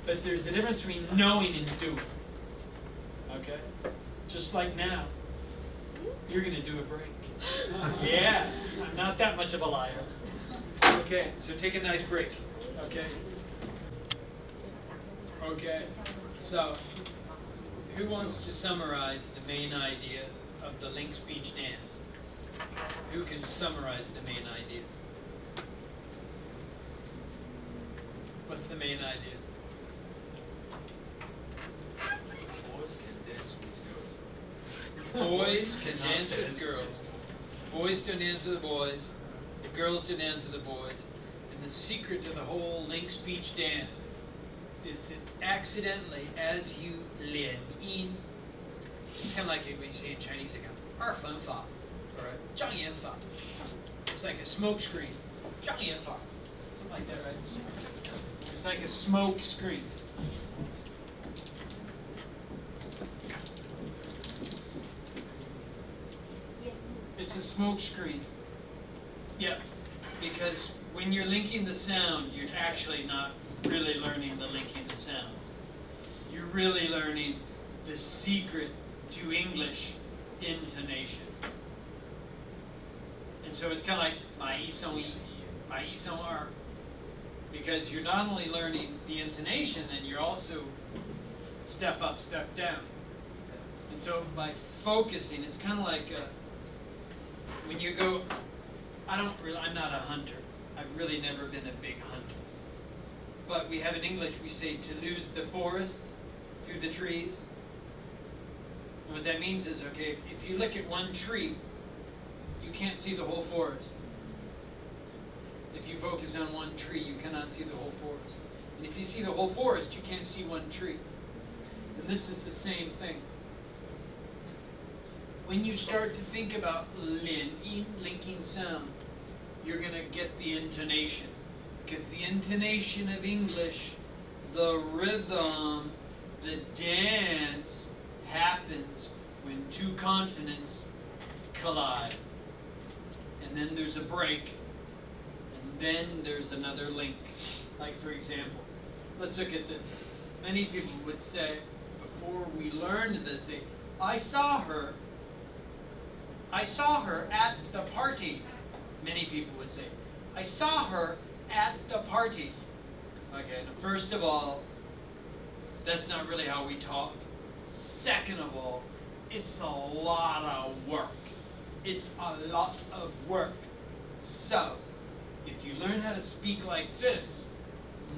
But there's a difference between knowing and doing. Okay? Just like now. You're going to do a break. Yeah. I'm not that much of a liar. Okay, so take a nice break. Okay? Okay. So, who wants to summarize the main idea of the link speech dance? Who can summarize the main idea? What's the main idea? Boys can dance with girls. Boys don't dance with the boys. The girls don't dance with the boys. And the secret to the whole link speech dance is that accidentally, as you lian in, it's kind of like what you say in Chinese, like a fan fa or a zhang yan fa. It's like a smoke screen. Zhang yan fa. Something like that, right? It's like a smoke screen. It's a smoke screen. Yeah, because when you're linking the sound, you're actually not really learning the linking the sound. You're really learning the secret to English intonation. And so it's kind of like 买一送一, 买一送二, because you're not only learning the intonation, then you're also step up, step down. And And so by focusing, it's kind of like when you go, I'm not a hunter. I've really never been a big hunter. But we have in English, we say to lose the forest through the trees. And what that means is, okay, if you look at one tree, you can't see the whole forest. If you focus on one tree, you cannot see the whole forest. And if you see the whole forest, you can't see one tree. And this is the same thing. When you start to think about linking sound, you're going to get the intonation. Because the intonation of English, the rhythm, the dance happens when two consonants collide. And then there's a break. And then there's another link. Like for example, let's look at this. Many people would say, before we learned this, say, I saw her at the party. Many people would say, I saw her at the party. Okay, now first of all, that's not really how we talk. Second of all, it's a lot of work. It's a lot of work. So, if you learn how to speak like this,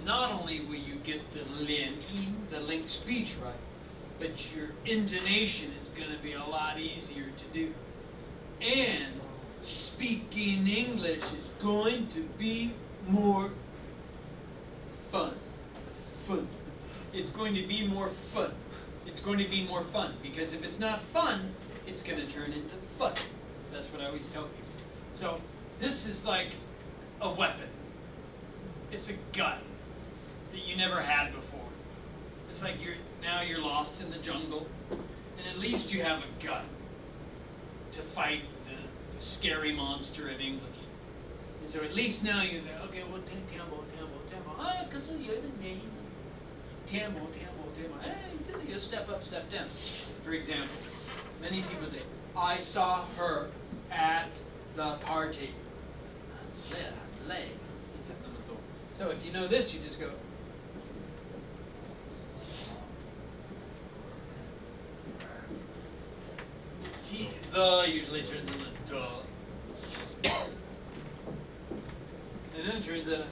not only will you get the linked speech right, but your intonation is going to be a lot easier to do. And speaking English is going to be more fun. It's going to be more fun. It's going to be more fun, because if it's not fun, it's going to turn into fun. That's what I always tell people. So this is like a weapon. It's a gun that you never had before. It's like now you're lost in the jungle, and at least you have a gun to fight the scary monster of English. And so at least now you say, okay, well, tambo. Ah, because you're the name. Tambo. Hey, you step up, step down. For example, many people say, I saw her at the party. So if you know this, you just go. The usually turns into duh. And then it turns into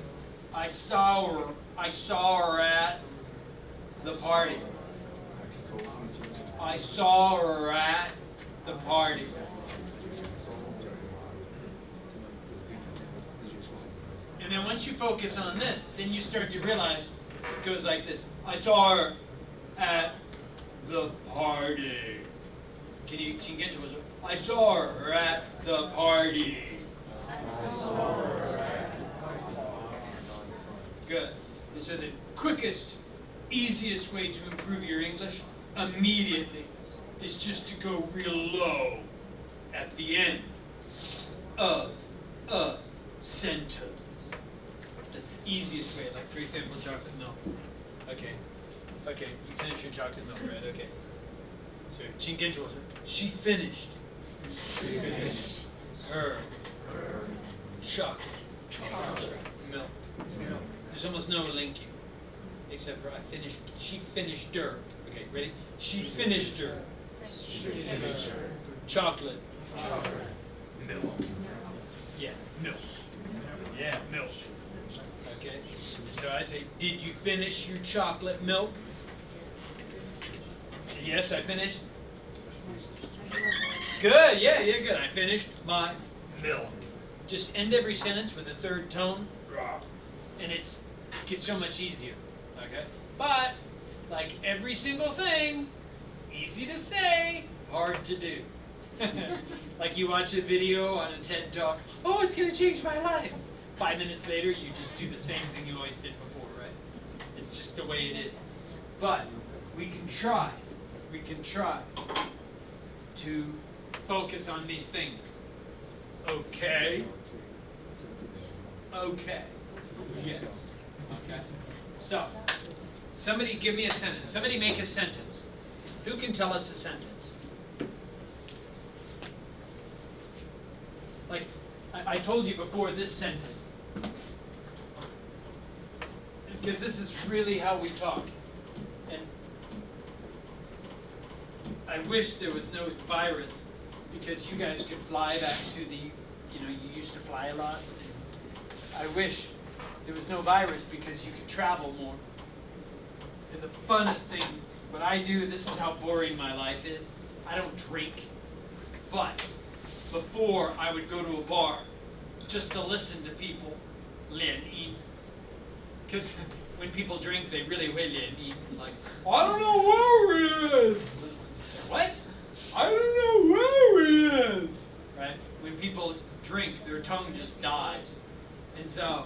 I saw her at the party. I saw her at the party. And then once you focus on this, then you start to realize it goes like this. I saw her at the party. I saw her at the party. Good. And so the quickest, easiest way to improve your English immediately is just to go real low at the end of a sentence. That's the easiest way. Like, for example, chocolate milk. Okay, you finish your chocolate milk, right? Okay. So, she finished her chocolate milk. There's almost no linking, except for she finished her. Okay, ready? She finished her chocolate milk. Yeah, milk. Yeah, milk. Okay, so I'd say, did you finish your chocolate milk? Yes, I finished. Good, yeah, good. I finished my milk. Just end every sentence with a third tone, and it gets so much easier, okay? But, like every single thing, easy to say, hard to do. Like you watch a video on a TED Talk, oh, it's going to change my life. 5 minutes later, you just do the same thing you always did before, right? It's just the way it is. But we can try to focus on these things. Okay? Okay. Yes. Okay. So, somebody give me a sentence. Somebody make a sentence. Who can tell us a sentence? Like, I told you before this sentence. Because this is really how we talk. And I wish there was no virus, because you guys could fly back to the, you used to fly a lot. I wish there was no virus because you could travel more. And the funnest thing, what I do, this is how boring my life is. I don't drink, but before I would go to a bar just to listen to people eat. Because when people drink, they really will eat. Like, I don't know where it is. What? I don't know where it is. Right? When people drink, their tongue just dies. And so,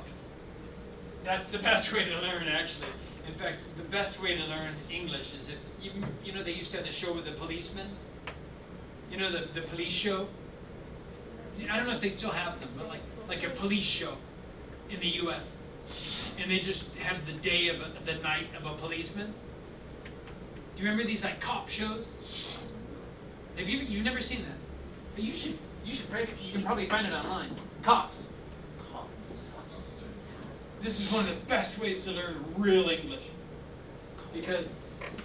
that's the best way to learn, actually. In fact, the best way to learn English is if, you know, they used to have the show with the policeman. You know, the police show? I don't know if they still have them, but like a police show in the U.S. And they just have the day of the night of a policeman. Do you remember these like cop shows? Have you've never seen that? But you should you can probably find it online. Cops. This is one of the best ways to learn real English, because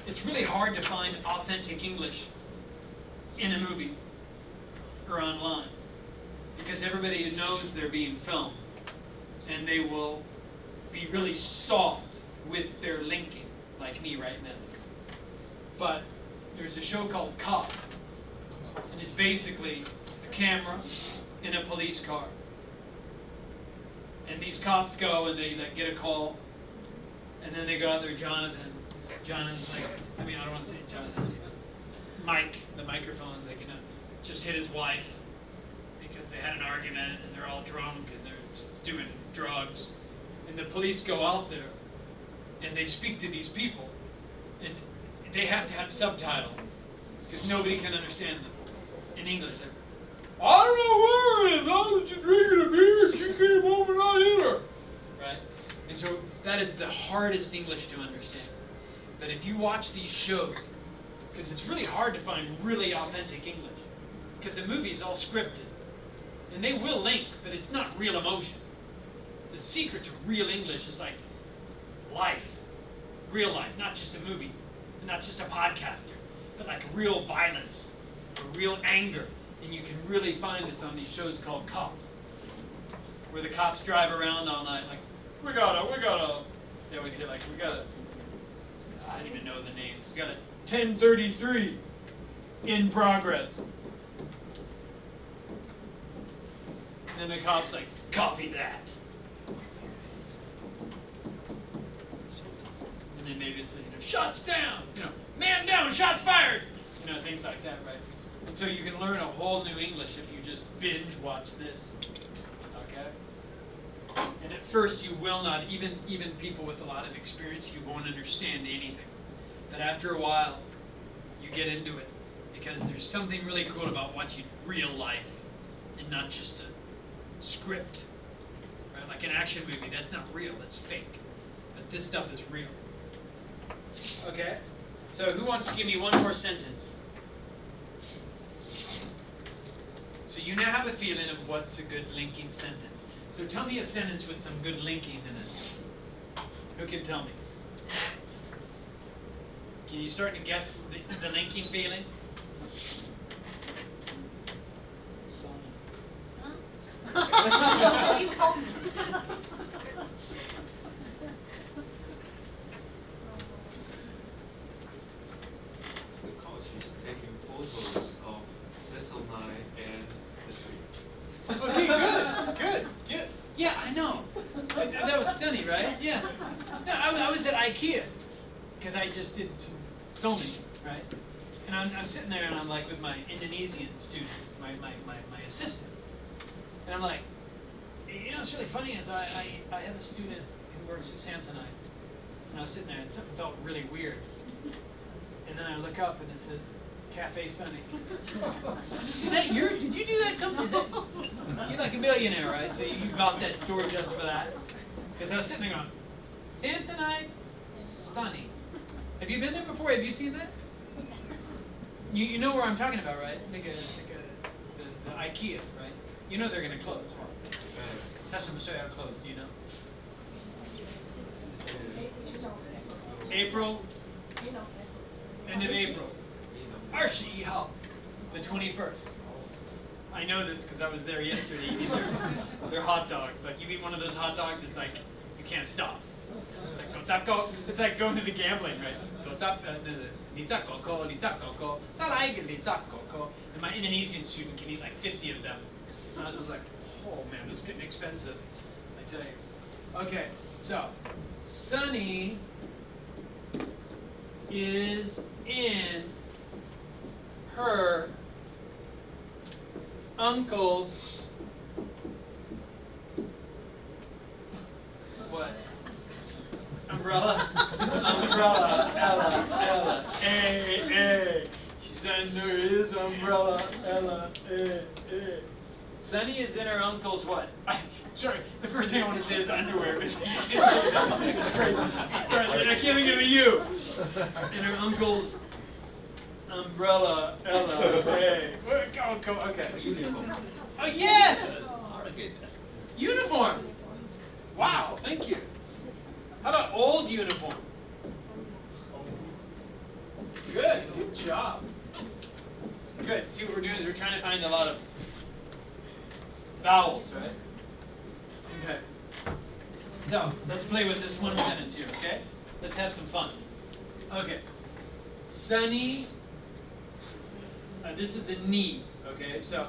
it's really hard to find authentic English in a movie or online, because everybody knows they're being filmed, and they will be really soft with their linking, like me right now. But there's a show called Cops, and it's basically a camera in a police car. And these cops go and they like get a call, and then they go out there. Jonathan's like, I don't want to say Jonathan's, Mike, the microphone's like, just hit his wife because they had an argument and they're all drunk and they're doing drugs. And the police go out there and they speak to these people, and they have to have subtitles because nobody can understand them in English. I don't know where it is. I was just drinking a beer and she came home and I hit her. Right? And so that is the hardest English to understand. But if you watch these shows, because it's really hard to find really authentic English, because the movie is all scripted. And they will link, but it's not real emotion. The secret to real English is like life. Real life, not just a movie, and not just a podcaster, but like real violence, or real anger. And you can really find this on these shows called Cops, where the cops drive around all night like, we gotta, they always say like, I don't even know the name, we got a 1033 in progress. And then the cop's like, copy that. And then maybe it's, shots down, man down, shots fired, things like that, right? And so you can learn a whole new English if you just binge watch this, okay? And at first you will not, even people with a lot of experience, you won't understand anything. But after a while, you get into it, because there's something really cool about watching real life and not just a script, right? Like an action movie, that's not real, that's fake. But this stuff is real. Okay? So who wants to give me one more sentence? So you now have a feeling of what's a good linking sentence. So tell me a sentence with some good linking in it. Who can tell me? Can you start to guess the linking feeling? You called me. The coach is taking photos of Sensoline and the tree. Okay, good. Yeah, I know. That was Sunny, right? Yeah. No, I was at IKEA because I just did some filming, right? And I'm sitting there and I'm like with my Indonesian student, my assistant, and I'm like, what's really funny is I have a student who works at Samsonite, and I was sitting there and something felt really weird, and then I look up and it says, Cafe Sunny. Is that did you do that company? You're like a millionaire, right? So you bought that store just for that? Because I was sitting there going, Samsonite Sunny. Have you been there before? Have you seen that? You know where I'm talking about, right? The IKEA, right? You know they're going to close. That's going to show you how close, do you know? April, end of April. 21号, the 21st. I know this because I was there yesterday eating their hot dogs. Like you eat one of those hot dogs, it's like you can't stop. It's like go tap go. It's like going to the gambling, right? Go tap litak koko, litak koko, talai litak koko. And my Indonesian student can eat like 50 of them. And I was just like, oh man, this is getting expensive. I tell you. Okay, so Sunny is in her uncle's what? Umbrella? Umbrella, Ella, hey. She's under his umbrella, Ella, hey. Sunny is in her uncle's what? Sorry, the first thing I want to say is underwear, but it's crazy. Sorry, I can't think of a U. In her uncle's umbrella, Ella, hey. Go, okay. Uniform. Oh, yes! Okay. Uniform! Wow, thank you. How about old uniform? Good job. Good. See what we're doing is we're trying to find a lot of vowels, right? Okay. So, let's play with this one sentence here, okay? Let's have some fun. Okay. Sunny, this is a ni, okay? So,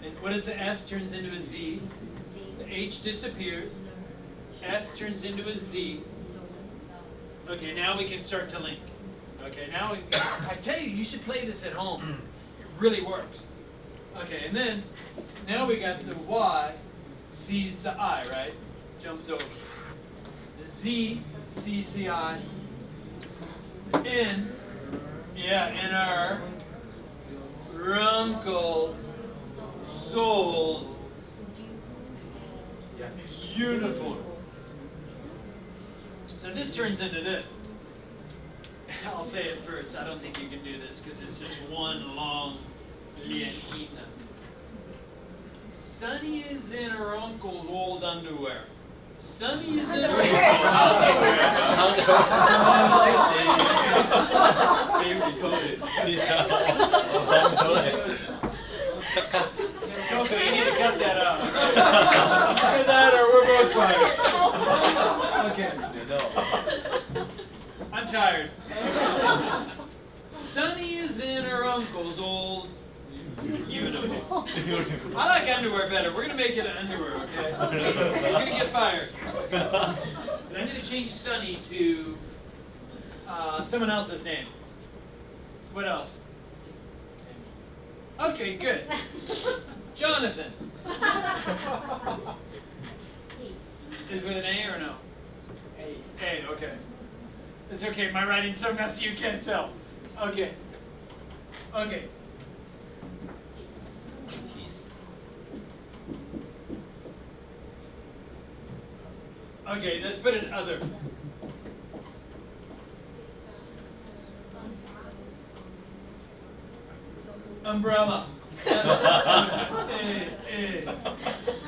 and what is the S turns into a Z? The H disappears. S turns into a Z. Okay, now we can start to link. Okay, now I tell you, you should play this at home. It really works. Okay, and then now we got the Y sees the I, right? Jumps over. The Z sees the I. N, and our uncles sold uniform. So this turns into this. I'll say it first. I don't think you can do this because it's just one long lianina. Sunny is in her uncle's old underwear. Sunny is in her Coco, you need to cut that out. Either that or we're both fired. Okay. I'm tired. Sunny is in her uncle's old uniform. I like underwear better. We're going to make it an underwear, okay? We're going to get fired. And I'm going to change Sunny to someone else's name. What else? Okay, good. Jonathan. Is with an A or no? A, okay. It's okay, my writing's so messy you can't tell. Okay. Okay. Okay, let's put it other. Umbrella.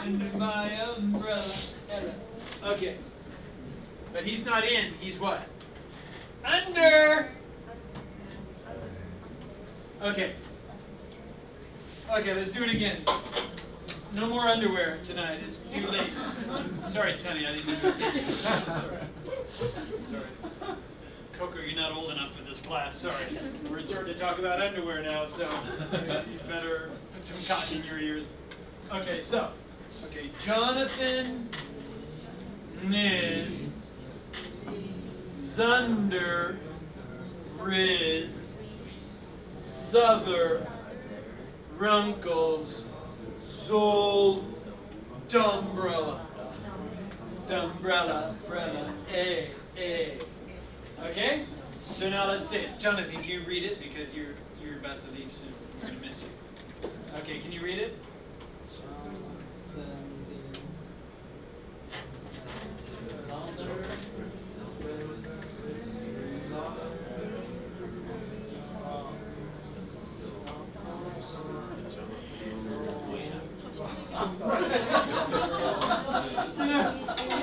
Under my umbrella. Okay. But he's not in, he's what? Under. Okay. Okay, let's do it again. No more underwear tonight. It's too late. Sorry, Sunny, I didn't mean to. I'm so sorry. Sorry. Coco, you're not old enough for this class. Sorry. We're starting to talk about underwear now, so you better put some cotton in your ears. Okay, so. Okay, Jonathan is Zunder Riz Souther Runkles Sold Dumbrella. Dumbrella, brella, eh. Okay? So now let's say it. Jonathan, can you read it? Because you're about to leave soon. We're going to miss you. Okay, can you read it?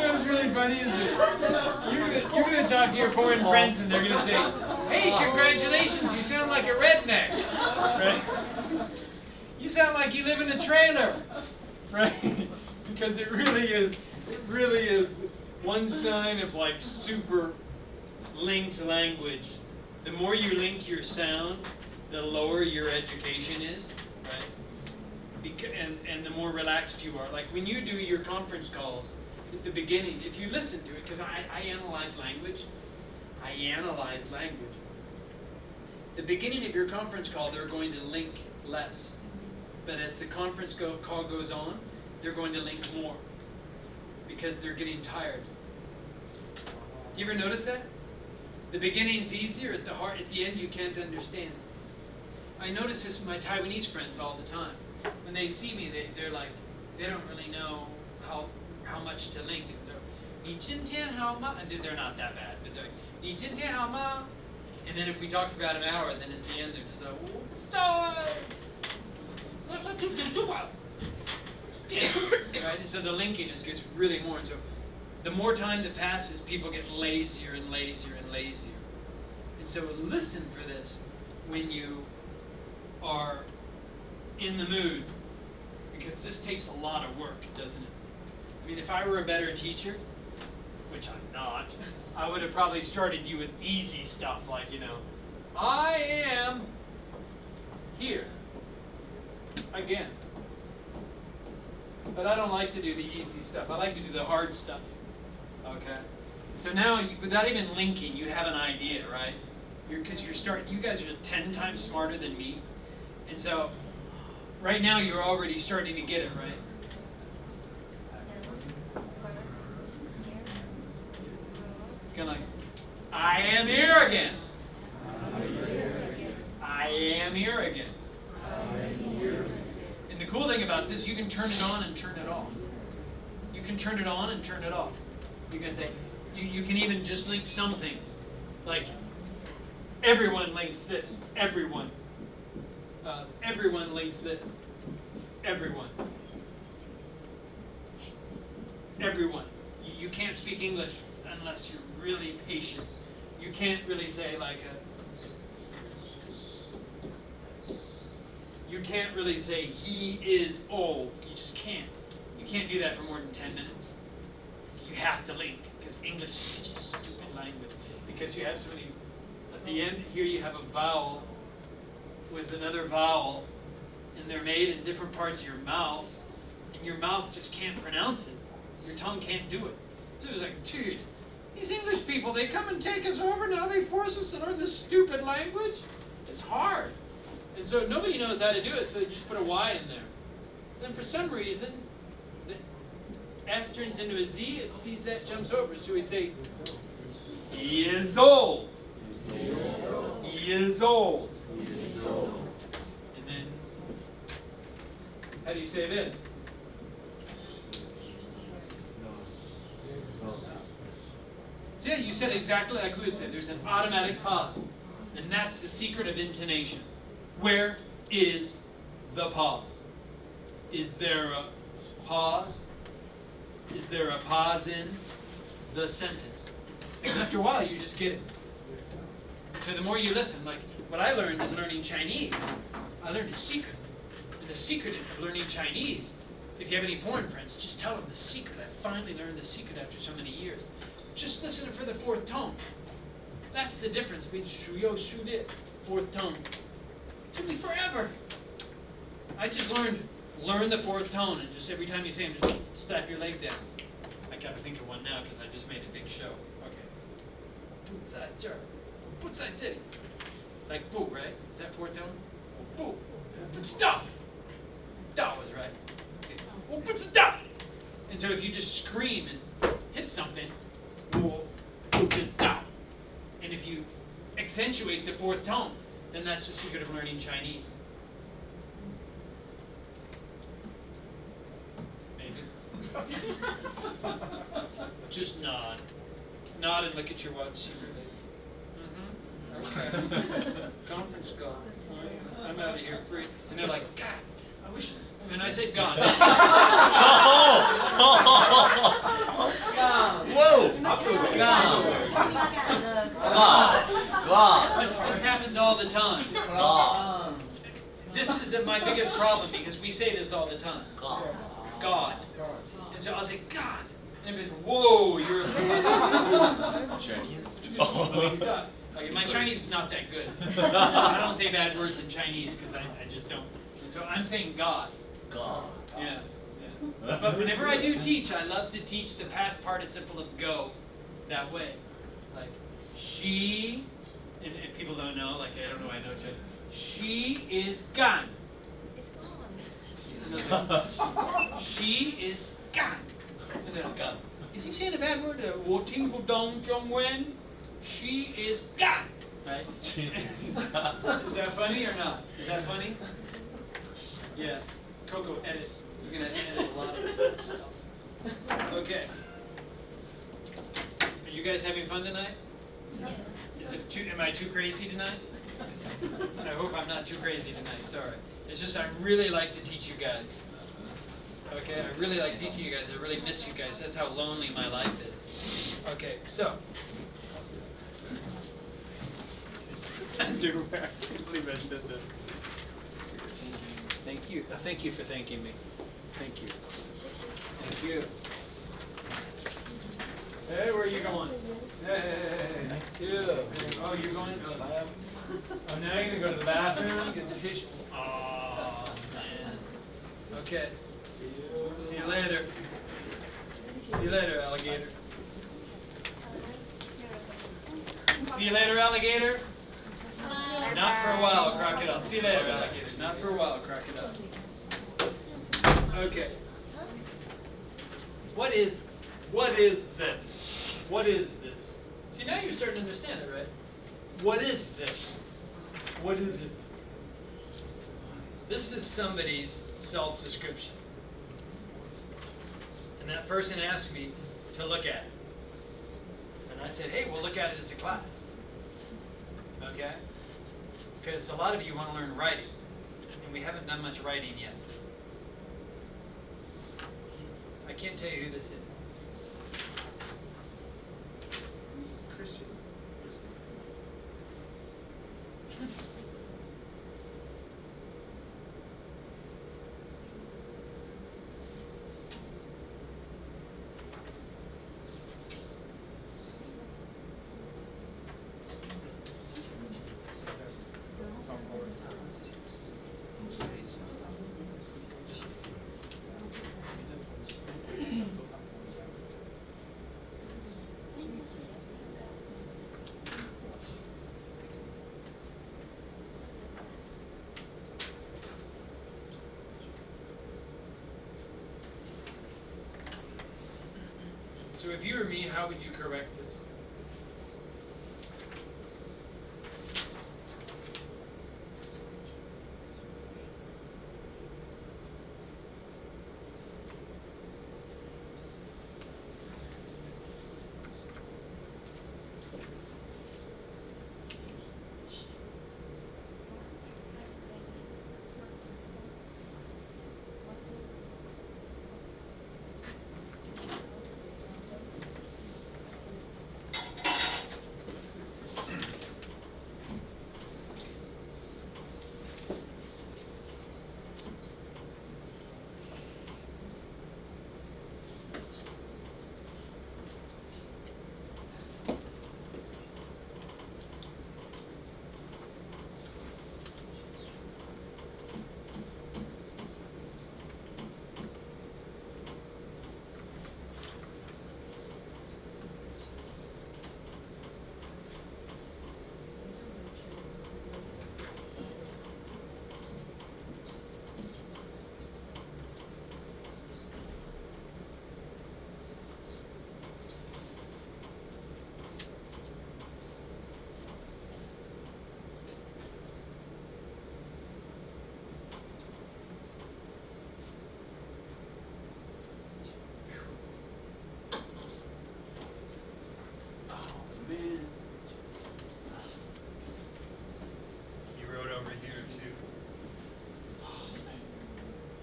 What's really funny is that you're gonna talk to your foreign friends and they're gonna say, Hey, congratulations, you sound like a redneck. Right? You sound like you live in a trailer. Right? Because it really is one sign of like super linked language. The more you link your sound, the lower your education is, right? And the more relaxed you are. Like when you do your conference calls at the beginning, if you listen to it, because I analyze language. The beginning of your conference call, they're going to link less. But as the conference call goes on, they're going to link more because they're getting tired. Do you ever notice that? The beginning's easier, at the end you can't understand. I notice this with my Taiwanese friends all the time. When they see me, they're like, they don't really know how much to link. So, 你今天好吗? And they're not that bad, but they're like, 你今天好吗? And then if we talk for about an hour, then at the end they're just like, right? And so the linking gets really more. And so the more time that passes, people get lazier and lazier and lazier. And so listen for this when you are in the mood, because this takes a lot of work, doesn't it? I mean, if I were a better teacher, which I'm not, I would have probably started you with easy stuff like, I am here again. But I don't like to do the easy stuff. I like to do the hard stuff. Okay? So now, without even linking, you have an idea, right? Because you guys are 10 times smarter than me. And so, right now you're already starting to get it, right? Kind of like, I am here again. I am here again. And the cool thing about this, you can turn it on and turn it off. You can turn it on and turn it off. You can say, you can even just link some things. Like, everyone links this. Everyone. Everyone links this. Everyone. Everyone. You can't speak English unless you're really patient. You can't really say you can't really say he is old. You just can't. You can't do that for more than 10 minutes. You have to link, because English is such a stupid language. Because you have so many, at the end here you have a vowel with another vowel, and they're made in different parts of your mouth, and your mouth just can't pronounce it. Your tongue can't do it. So it was like, dude, these English people, they come and take us over, now they force us to learn this stupid language? It's hard. And so nobody knows how to do it, so they just put a Y in there. Then for some reason, the S turns into a Z, it sees that, jumps over. So we'd say, he is old. He is old. And then, how do you say this? Yeah, you said exactly like we would say. There's an automatic pause. And that's the secret of intonation. Where is the pause? Is there a pause? Is there a pause in the sentence? And after a while, you just get it. So the more you listen, like what I learned in learning Chinese, I learned a secret. And the secret of learning Chinese, if you have any foreign friends, just tell them the secret. I finally learned the secret after so many years. Just listen for the fourth tone. That's the difference between shu yo, shu li, fourth tone. It took me forever. I just learn the fourth tone, and just every time you say them, just slap your leg down. I gotta think of one now because I just made a big show. Okay. Like boo, right? Is that fourth tone? Boo. Stop. Da was right. Okay. Stop. And so if you just scream and hit something, and if you accentuate the fourth tone, then that's the secret of learning Chinese. Maybe. Just nod. Nod and look at your watch secretly. Okay. Conference call. I'm out of here free. And they're like, God, I wish. When I said God, they said, Whoa! God! God. This happens all the time. God. This is my biggest problem because we say this all the time. God. God. And so I'll say, God. And everybody's, whoa, you're a professor. Chinese. Okay, my Chinese is not that good. I don't say bad words in Chinese because I just don't. And so I'm saying God. God. Yeah. But whenever I do teach, I love to teach the past participle of go that way. Like, she, and people don't know, like I don't know, I know Chinese. She is gone. It's gone. She is gone. And then gone. Is he saying a bad word? Wo ting bu dong zhong wen. She is gone. Right? Is that funny or not? Is that funny? Yeah. Coco, edit. You're gonna edit a lot of stuff. Okay. Are you guys having fun tonight? Yes. Is it too? Am I too crazy tonight? I hope I'm not too crazy tonight. Sorry. It's just I really like to teach you guys. Okay, I really like teaching you guys. I really miss you guys. That's how lonely my life is. Okay, so. Underwear. I can't believe I said that. Thank you. Thank you for thanking me. Thank you. Thank you. Hey, where are you going? Hey. Oh, you're going? Oh, now you're going to go to the bathroom, get the tissue. Oh, man. Okay. See you later. See you later, alligator. See you later, alligator. Not for a while, crocodile. See you later, alligator. Not for a while, crocodile. Okay. What is this? What is this? See, now you're starting to understand it, right? What is this? What is it? This is somebody's self-description. And that person asked me to look at it. And I said, hey, we'll look at it as a class. Okay? Because a lot of you want to learn writing. And we haven't done much writing yet. I can't tell you who this is. Christian. So if you were me, how would you correct this?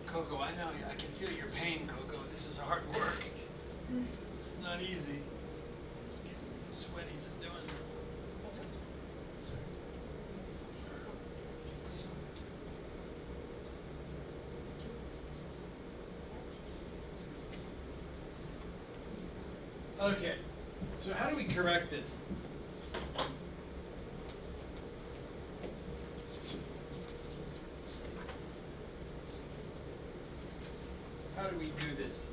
Coco, I know, I can feel your pain, Coco. This is hard work. It's not easy. I'm sweaty just doing this. Okay, so how do we correct this? How do we do this?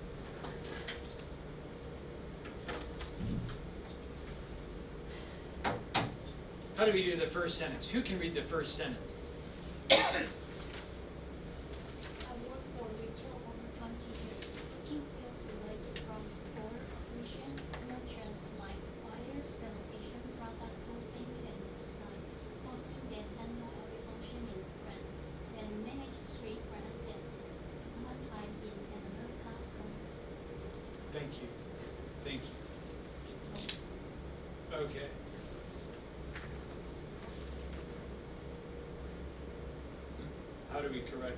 How do we do the first sentence? Who can read the first sentence? I worked for retail over 20 years, looking related from store operations, merchants like fire, ventilation, product sourcing and design, helping them handle every function in France, then managed 3 brands at one time in an America company. Thank you. Thank you. Okay. How do we correct?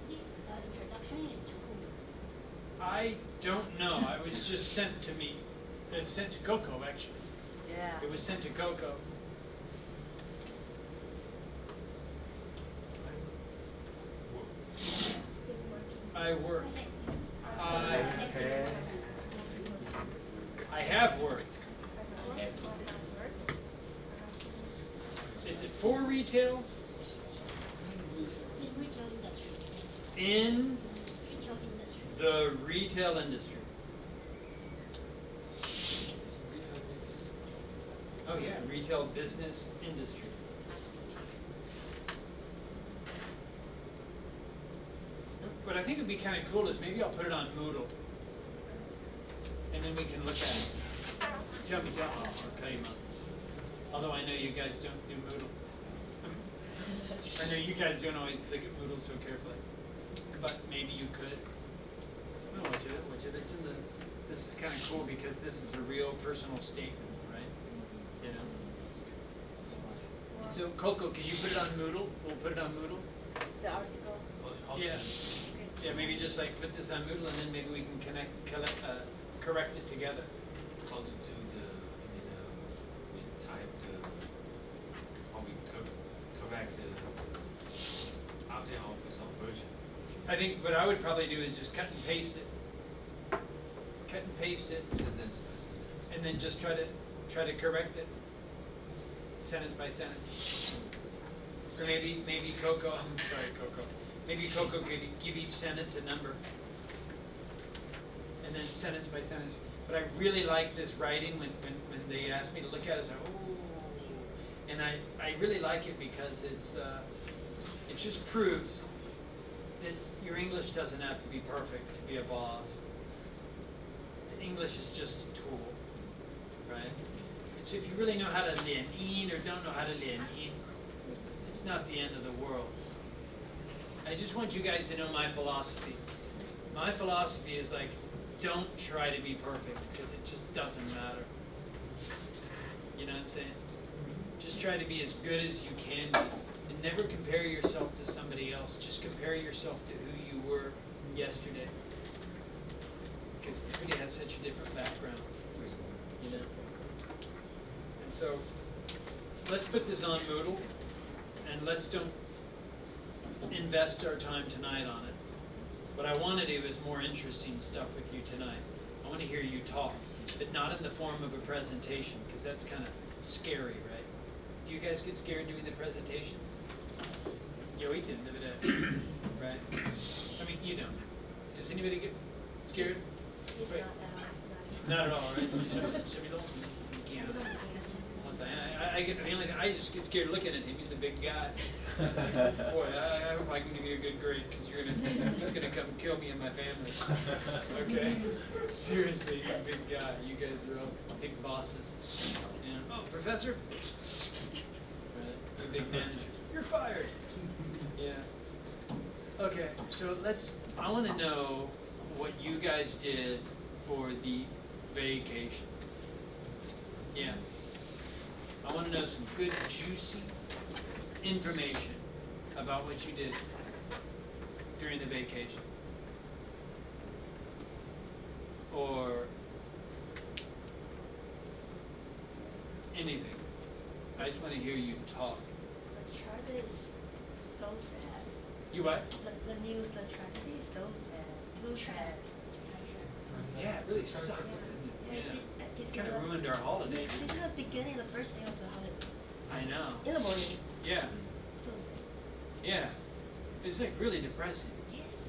This introduction is to whom? I don't know. I was just sent to me. It's sent to Coco, actually. Yeah. It was sent to Coco. I work. I have worked. Is it for retail? In retail industry. In Retail industry. the retail industry. Oh yeah, retail business industry. What I think would be kind of cool is maybe I'll put it on Moodle, and then we can look at it. Tell me, I'll tell you about. Although I know you guys don't do Moodle. I know you guys don't always look at Moodle so carefully, but maybe you could. No, watch it. It's in the. This is kind of cool because this is a real personal statement, right? You know. And so Coco, can you put it on Moodle? We'll put it on Moodle. The article. Yeah. Yeah, maybe just like put this on Moodle and then maybe we can correct it together. How to do we type how we correct out there with some version. I think what I would probably do is just cut and paste it. Cut and paste it, and then just try to correct it, sentence by sentence. Or maybe Coco. I'm sorry, Coco. Maybe Coco could give each sentence a number, and then sentence by sentence. But I really like this writing when they asked me to look at it. I was like, ooh, and I really like it because it just proves that your English doesn't have to be perfect to be a boss. English is just a tool, right? And so if you really know how to lean in or don't know how to lean in, it's not the end of the world. I just want you guys to know my philosophy. My philosophy is like, don't try to be perfect because it just doesn't matter. You know what I'm saying? Just try to be as good as you can be. And never compare yourself to somebody else. Just compare yourself to who you were yesterday. Because everybody has such a different background. You know? And so, let's put this on Moodle, and let's don't invest our time tonight on it. What I want to do is more interesting stuff with you tonight. I want to hear you talk, but not in the form of a presentation, because that's kind of scary, right? Do you guys get scared doing the presentations? Yeah, we did, right? I mean, you don't. Does anybody get scared? It's Right. not Not at all, right? You don't? Yeah. One time, I get the only thing, I just get scared looking at him. He's a big guy. Boy, I hope I can give you a good grade because he's gonna come kill me and my family. Okay, seriously, you're a big guy. You guys are all big bosses. And, oh, professor. Right, you're big manager. You're fired. Yeah. Okay, so I want to know what you guys did for the vacation. Yeah. I want to know some good, juicy information about what you did during the vacation. Or anything. I just want to hear you talk. The tragedy is so sad. You what? The news, the tragedy is so sad. 2 trend. Yeah, it really sucks, didn't it? Yeah. Kind of ruined our holiday. This is the beginning, the first day of the holiday. I know. In the morning. Yeah, So, yeah. It's like really depressing. yes.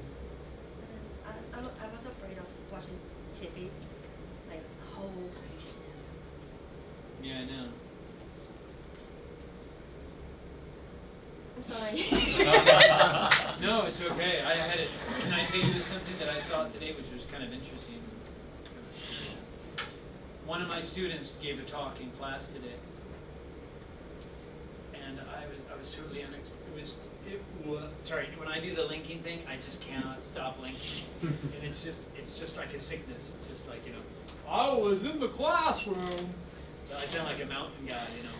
And I was afraid of watching TV, like whole vacation. Yeah, I know. I'm sorry. No, it's okay. I had it. Can I tell you something that I saw today, which was kind of interesting? One of my students gave a talk in class today, and I was totally sorry. When I do the linking thing, I just cannot stop linking, and it's just like a sickness. It's just like, you know, I was in the classroom. I sound like a mountain guy, you know.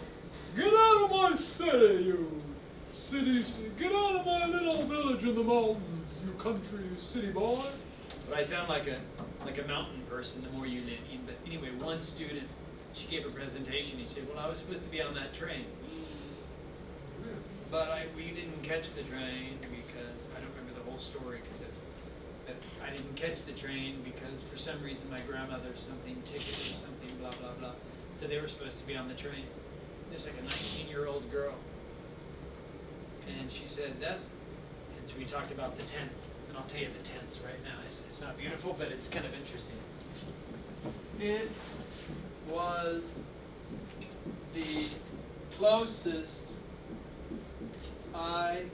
Get out of my city, you cities! Get out of my little village in the mountains, you country city boy! But I sound like a mountain person the more you live in. But anyway, one student, she gave a presentation. He said, "Well, I was supposed to be on that train, but we didn't catch the train because I don't remember the whole story because I didn't catch the train because for some reason my grandmother something ticket or something blah blah blah. So they were supposed to be on the train. There's like a 19-year-old girl, and she said and so we talked about the tense, and I'll tell you the tense right now. It's not beautiful, but it's kind of interesting. It was the closest I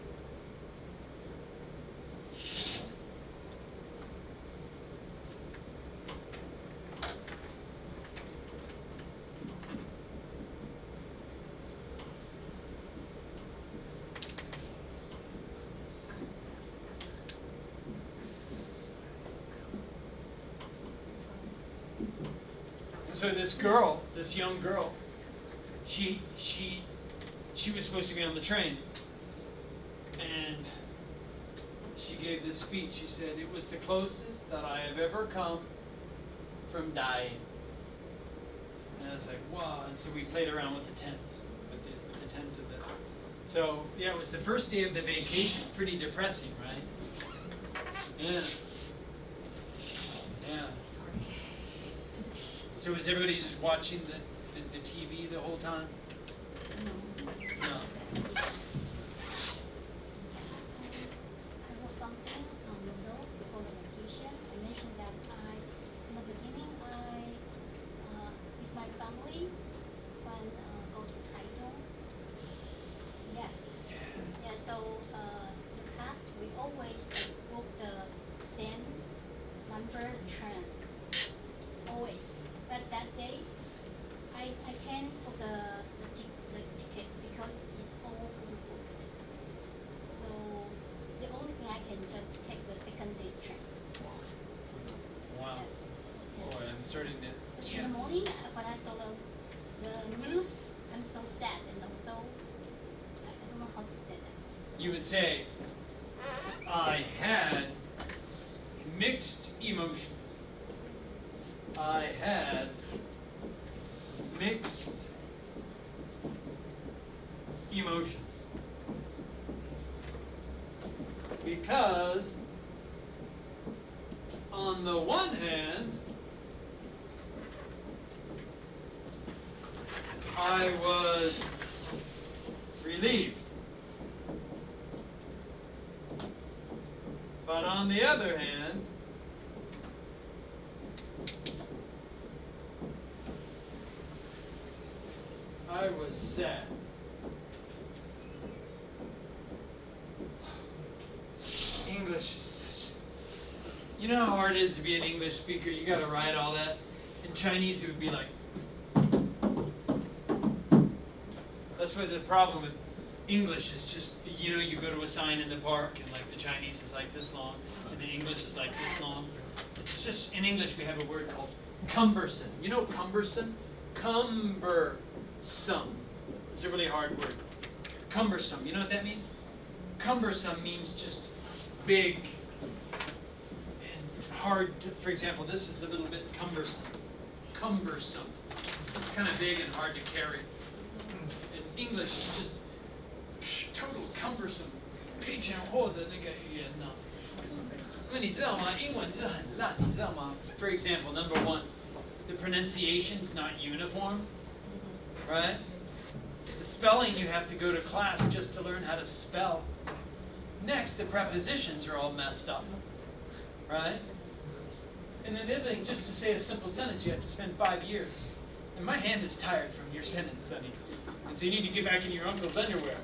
So this young girl, she was supposed to be on the train, and she gave this speech. She said, "It was the closest that I have ever come from dying." And I was like, wow. And so we played around with the tense, with the tense of this. So yeah, it was the first day of the vacation. Pretty depressing, right? Yeah. Yeah. So was everybody just watching the TV the whole time? No. I wrote something on the note before the vacation. I mentioned that in the beginning, with my family, when go to Taichung. Yes. Yeah. So in the past, we always book the same number train. Always. But that day, I can't book the ticket because it's all overbooked. So the only thing I can just take the second day's train. Wow. Yes. Boy, I'm starting to. So in the morning, when I saw the news, I'm so sad, and also I don't know how to say that. You would say, I had mixed emotions. I had mixed emotions. Because on the one hand, I was relieved. But on the other hand, I was sad. English is such... You know how hard it is to be an English speaker? You gotta write all that. In Chinese it would be like... That's why the problem with English is just, you know, you go to a sign in the park and like the Chinese is like this long and the English is like this long. It's just, in English we have a word called cumbersome. You know cumbersome? Cumbersome. It's a really hard word. Cumbersome. You know what that means? Cumbersome means just big and hard to, for example, this is a little bit cumbersome. Cumbersome. It's kind of big and hard to carry. In English, it's just total cumbersome. 赔钱货的那个语言呢。那你知道吗？英文就很烂，你知道吗？ For example, number one, the pronunciation's not uniform, right? The spelling, you have to go to class just to learn how to spell. Next, the prepositions are all messed up, right? And in Italy, just to say a simple sentence, you have to spend 5 years. And my hand is tired from your sentence, Sonny. And so you need to get back in your uncle's underwear.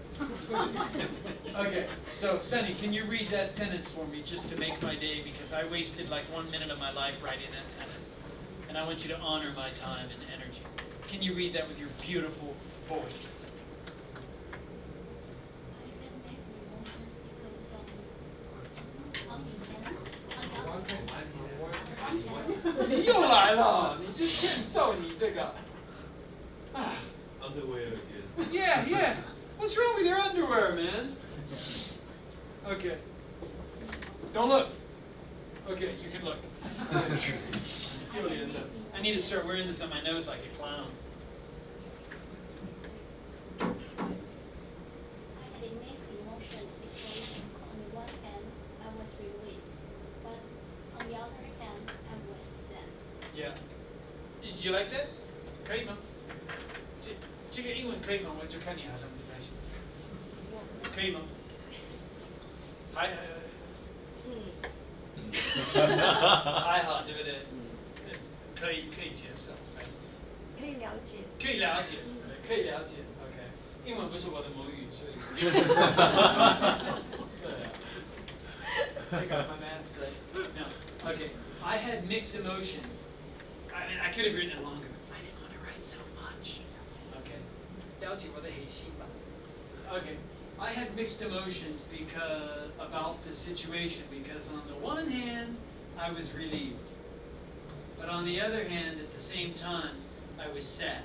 Okay, so Sonny, can you read that sentence for me just to make my day? Because I wasted like 1 minute of my life writing that sentence. And I want you to honor my time and energy. Can you read that with your beautiful voice? I get mixed emotions because of on the 你又来了，你这欠揍你这个。啊 Underwear again. Yeah, yeah. What's wrong with your underwear, man? Okay. Don't look. Okay, you can look. I need to start wearing this on my nose like a clown. I had mixed emotions because on the one hand I was relieved, but on the other hand I was sad. Yeah. You like that? 可以吗？这个英文可以吗？我就看你好像不太行。可以吗？还还好，对不对？可以接受，可以了解。可以了解，可以了解。OK， 英文不是我的母语，所以。对啊。Take off my mask, right? No. Okay. I had mixed emotions. I could have written it longer. I didn't want to write so much. Okay. 了解我的黑心吧。Okay. I had mixed emotions because about the situation because on the one hand I was relieved, but on the other hand at the same time I was sad.